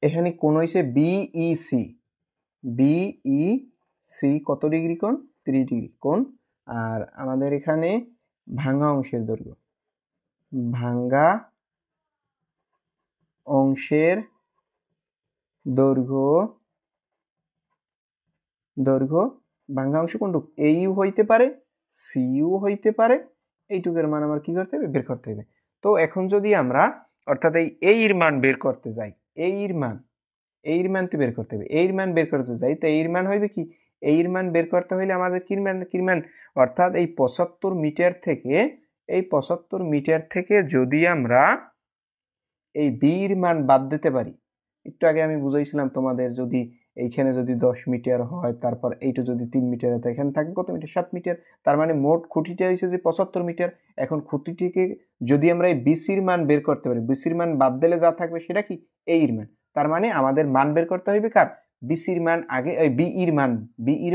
[SPEAKER 1] এখানে কোণ হইছে বিইসি, বিইসি কত ডিগ্রি কোণ 30 ডিগ্রি কোণ। আর আমাদের এখানে ভাঙ্গা অংশের দৈর্ঘ্য, ভাঙ্গা অংশের দৈর্ঘ্য, দৈর্ঘ্য ভাঙ্গা অংশ কোনটুকু, এইও হইতে পারে সিইও হইতে পারে, এইটুকের মান আমার কি করতে হবে, বের করতে হবে। তো এখন যদি আমরা অর্থাৎ এর মান বের করতে যাই, এর মান তো বের করতে হবে, এর মান বের করতে যাই, তো এর মান হইবে কি, এর মান বের করতে হইলে আমাদের কি মান, অর্থাৎ এই 75 মিটার থেকে, এই 75 মিটার থেকে যদি আমরা এই বির মান বাদ দিতে পারি, একটু আগে আমি বুঝাইছিলাম তোমাদের, যদি এইখানে যদি 10 মিটার হয়, তারপর এইটা যদি 3 মিটার হয়, এখানে থাকে কত মিটার, 7 মিটার। তার মানে মোট খুঁটিটা হয়েছে যে 75 মিটার। এখন খুঁটিটিকে যদি আমরা এই বিসির মান বের করতে পারি, বিসির মান বাদ দিলে যা থাকবে সেটা কি এর মান। তার মানে আমাদের মান বের করতে হইবে কার, বিসির মান আগে, বিইর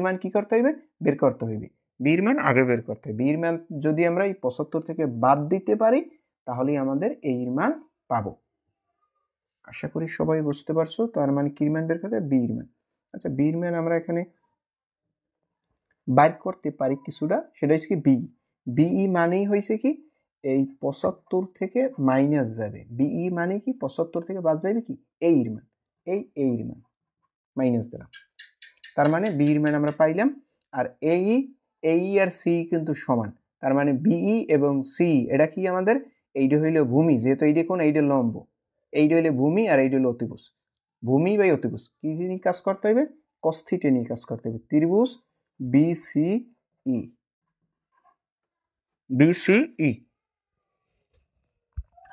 [SPEAKER 1] মান কি করতে হইবে, বের করতে হইবে, বির মান আগে বের করতে হবে। বির মান যদি আমরা এই 75 থেকে বাদ দিতে পারি, তাহলেই আমাদের এর মান পাবো। আশা করি সবাই বুঝতে পারছো। তার মানে কি মান বের করতে, বির মান। আচ্ছা, বির মান আমরা এখানে বাইর করতে পারি কিছুটা, সেটা হচ্ছে কি বিই মানেই হয়েছে কি এই 75 থেকে মাইনাস যাবে, বিই মানে কি 75 থেকে বাদ যাবে কি এর মান, এর মান মাইনাস দিলাম। তার মানে বির মান আমরা পাইলাম। আর এই আর সি কিন্তু সমান, তার মানে বিই এবং সি এটা কি আমাদের, এইটা হইল ভূমি, যেহেতু এইটা কোন, এইটা লম্ব, এইটা হইলে ভূমি আর এইটা হইল অতিভুজ। ভূমি বাই অতিভুজ কি নিয়ে কাজ করতে হবে, cos থিটা নিয়ে কাজ করতে হবে। ত্রিভুজ বিসিই,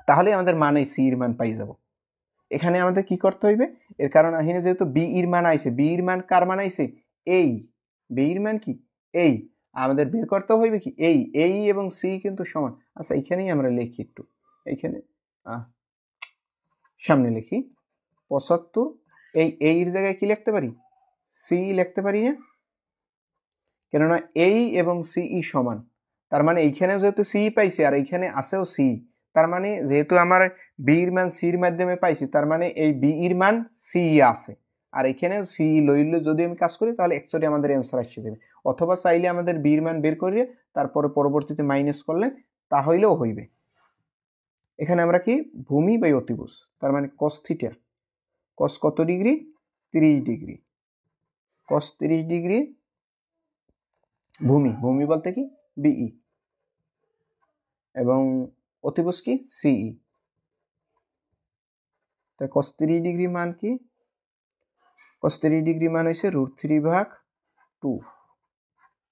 [SPEAKER 1] তাহলে আমাদের মান এই সি এর মান পাই যাব। এখানে আমাদের কি করতে হইবে, এর কারণ এখানে যেহেতু বি এর মান আইছে, বি এর মান কার মান আইছে, এই বি এর মান কি এই, আমাদের বের করতে হইবে কি এই এবং সি কিন্তু সমান। আচ্ছা, এখানেই আমরা লিখি একটু, এইখানে সামনে লিখি 75, এই এর জায়গায় কি লিখতে পারি, সি লিখতে পারি না, কেননা এই এবং সিই সমান। তার মানে এইখানেও যেহেতু সি পাইছি আর এইখানে আছেও সি, তার মানে যেহেতু আমার বি এর মান সির মাধ্যমে পাইছি, তার মানে এই বি এর মান সি আছে, আর এখানে সি লইলে যদি আমি কাজ করি, তাহলে অ্যাকচুয়ালি আমাদের অ্যান্সার আসছে যাবে। অথবা চাইলে আমাদের বি এর মান বের করিয়ে তারপরে পরবর্তীতে মাইনাস করলে তাহলেও হইবে। এখানে আমরা কি ভূমি বাই অতিভুজ, তার মানে cos থিটা, cos কত ডিগ্রি 30 ডিগ্রি, cos 30 ডিগ্রি ভূমি বলতে কি বিই, এবং অতিভুজ কি সিই। তাই cos 30 ডিগ্রি মান কি, cos 30 ডিগ্রি মান হইছে √3/2।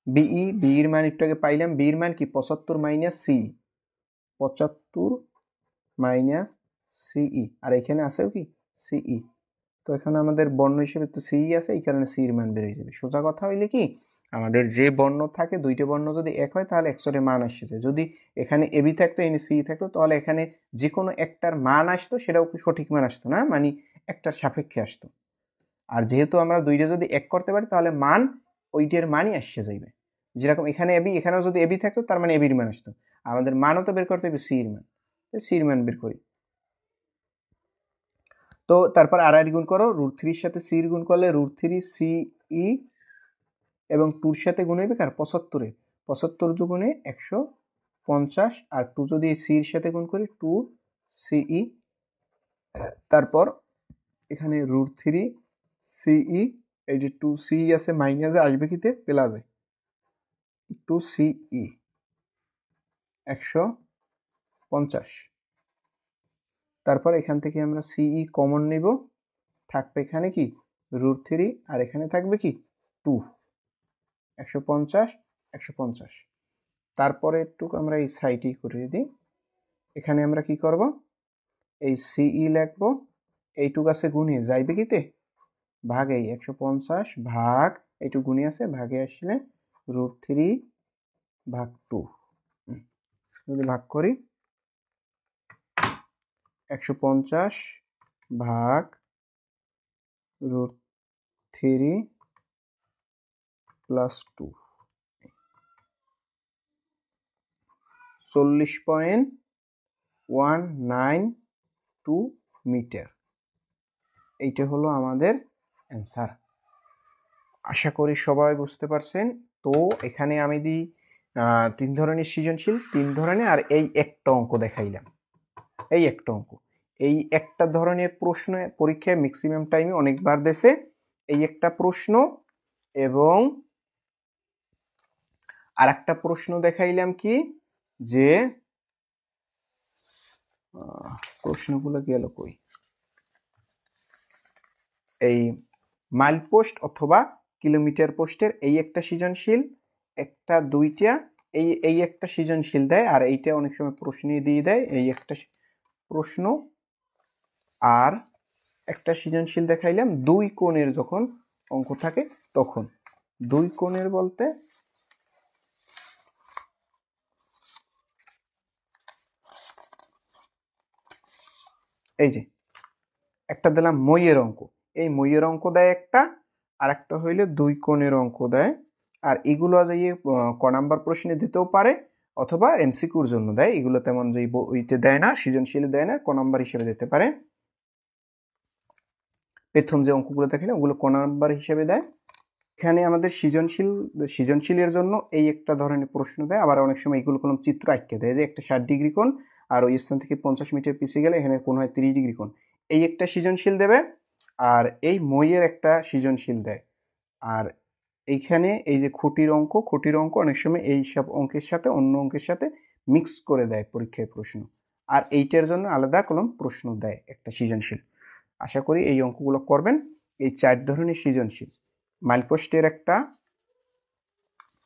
[SPEAKER 1] বিই এর মান একটু আগে পাইলাম, বি এর মান কি 75 মাইনাস সি, 75 মাইনাস সিই, আর এখানে আছেও কি সিই। তো এখানে আমাদের বর্ণ হিসেবে তো সিই আছে, এই কারণে সি এর মান বের হয়ে যাবে। সোজা কথা হইলে কি আমাদের যে বর্ণ থাকে দুইটা বর্ণ যদি এক হয় তাহলে একশোরের মান আসছে। যদি এখানে এবি থাকতো এখানে সি থাকতো তাহলে এখানে যে কোনো একটার মান আসতো, সেটাও সঠিক মান আসতো না, মানে একটার সাপেক্ষে আসতো। আর যেহেতু আমরা দুইটা যদি এক করতে পারি তাহলে মান ওইটার মানই আসছে যাইবে। যেরকম এখানে এবি, এখানেও যদি এবি থাকতো তার মানে এবির মান আসতো। আমাদের মানও তো বের করতে হবে সির মান, সির মান বের করি। তো তারপর আর গুণ করো, √3 সাথে সির গুণ করলে √3 সি ই এবং 2 সাথে গুণ হইবে কার 75 75 দুগুণে 150 আর 2 যদি সির সাথে গুণ করি 2 সিই। তারপর এখানে √3 সিই, এই যে 2 সি আছে মাইনাসে আসবে কিতে প্লাসে 2 সিই 150। তারপর এখান থেকে আমরা সিই কমন নিব, থাকবে এখানে কি √3 আর এখানে থাকবে কি 2 150 150। তারপরে একটু আমরা এই সাইডই করে দিই। এখানে আমরা কি করব, এই সিই লিখবো, এইটুক আছে গুণিয়ে যাইবে কিতে ভাগ, এই 150 ভাগ এইটুক গুণি আছে ভাগে আসলে √3 ভাগ 2 যদি ভাগ করি 150 ভাগ √3 প্লাস 2 40.192 মিটার। এইটা হলো আমাদের অ্যান্সার। আশা করি সবাই বুঝতে পারছেন। তো এখানে আমি দিই 3 ধরনের সৃজনশীল, 3 ধরনের, আর এই একটা অঙ্ক দেখাইলাম, এই একটা অঙ্ক। এই একটা ধরনের প্রশ্ন পরীক্ষায় ম্যাক্সিমাম টাইমে অনেকবার দেশে এই একটা প্রশ্ন, এবং আর একটা প্রশ্ন দেখাইলাম কি যে প্রশ্নগুলো গেল কই, এই মাইল পোস্ট অথবা কিলোমিটার পোস্টের এই একটা সৃজনশীল, একটা দুইটা এই একটা সৃজনশীল দেয়, আর এইটা অনেক সময় প্রশ্ন দিয়ে দেয়, এই একটা প্রশ্ন। আর একটা সৃজনশীল দেখাইলাম দুই কোণের যখন অঙ্ক থাকে তখন। দুই কোণের বলতে এই যে একটা দিলাম মইয়ের অঙ্ক, এই মইয়ের অঙ্ক দেয় একটা, আর একটা হইলে দুই কোণের অঙ্ক দেয়। আর এগুলো যে ক নাম্বার প্রশ্নে দিতেও পারে অথবা এমসিকিউর জন্য দেয়, এগুলো তেমন যে বইতে দেয় না, সৃজনশীলে দেয় না, ক নাম্বার হিসেবে দিতে পারে। প্রথম যে অঙ্কগুলো দেখে না ওগুলো ক নাম্বার হিসেবে দেয়। এখানে আমাদের সৃজনশীলের জন্য এই একটা ধরনের প্রশ্ন দেয়, আবার অনেক সময় এগুলো কোনো চিত্র আঁকে দেয়, যে একটা 60 ডিগ্রি কোণ আর ওই স্থান থেকে 50 মিটার পিছিয়ে গেলে এখানে কোণ হয় 30 ডিগ্রি কোণ, এই একটা সৃজনশীল দেবে। আর এই মইয়ের একটা সৃজনশীল দেয়। আর এইখানে এই যে খুঁটির অঙ্ক অনেক সময় এই সব অঙ্কের সাথে অন্য অঙ্কের সাথে মিক্স করে দেয় পরীক্ষায় প্রশ্ন, আর এইটার জন্য আলাদা কলম প্রশ্ন দেয় একটা সৃজনশীল। আশা করি এই অঙ্কগুলো করবেন। এই 4 ধরনের সৃজনশীল, মাইলপোস্টের একটা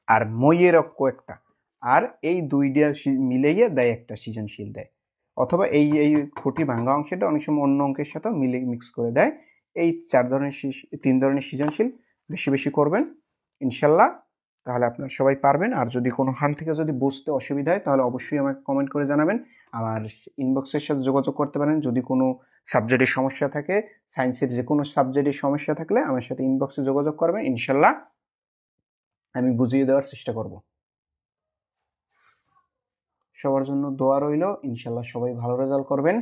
[SPEAKER 1] আর মইয়ের অঙ্ক একটা, আর এই দুইটা মিলাইয়ে দেয় একটা সৃজনশীল দেয়, অথবা এই এই খুঁটি ভাঙা অংশটা অনেক সময় অন্য অঙ্কের সাথে মিলে মিক্স করে দেয়। এই 4 ধরনের 3 ধরনের সৃজনশীল বেশি বেশি করবেন ইনশাল্লাহ, তাহলে আপনারা সবাই পারবেন। আর যদি কোনোখান থেকে যদি বুঝতে অসুবিধা হয় তাহলে অবশ্যই আমাকে কমেন্ট করে জানাবেন। আমার ইনবক্সের সাথে যোগাযোগ করতে পারেন। যদি কোনো সাবজেক্টের সমস্যা থাকে, সায়েন্সের যে কোনো সাবজেক্টের সমস্যা থাকলে আমার সাথে ইনবক্সে যোগাযোগ করবেন, ইনশাল্লাহ আমি বুঝিয়ে দেওয়ার চেষ্টা করব। সবার জন্য দোয়া রইল, ইনশাল্লাহ সবাই ভালো রেজাল্ট করবেন।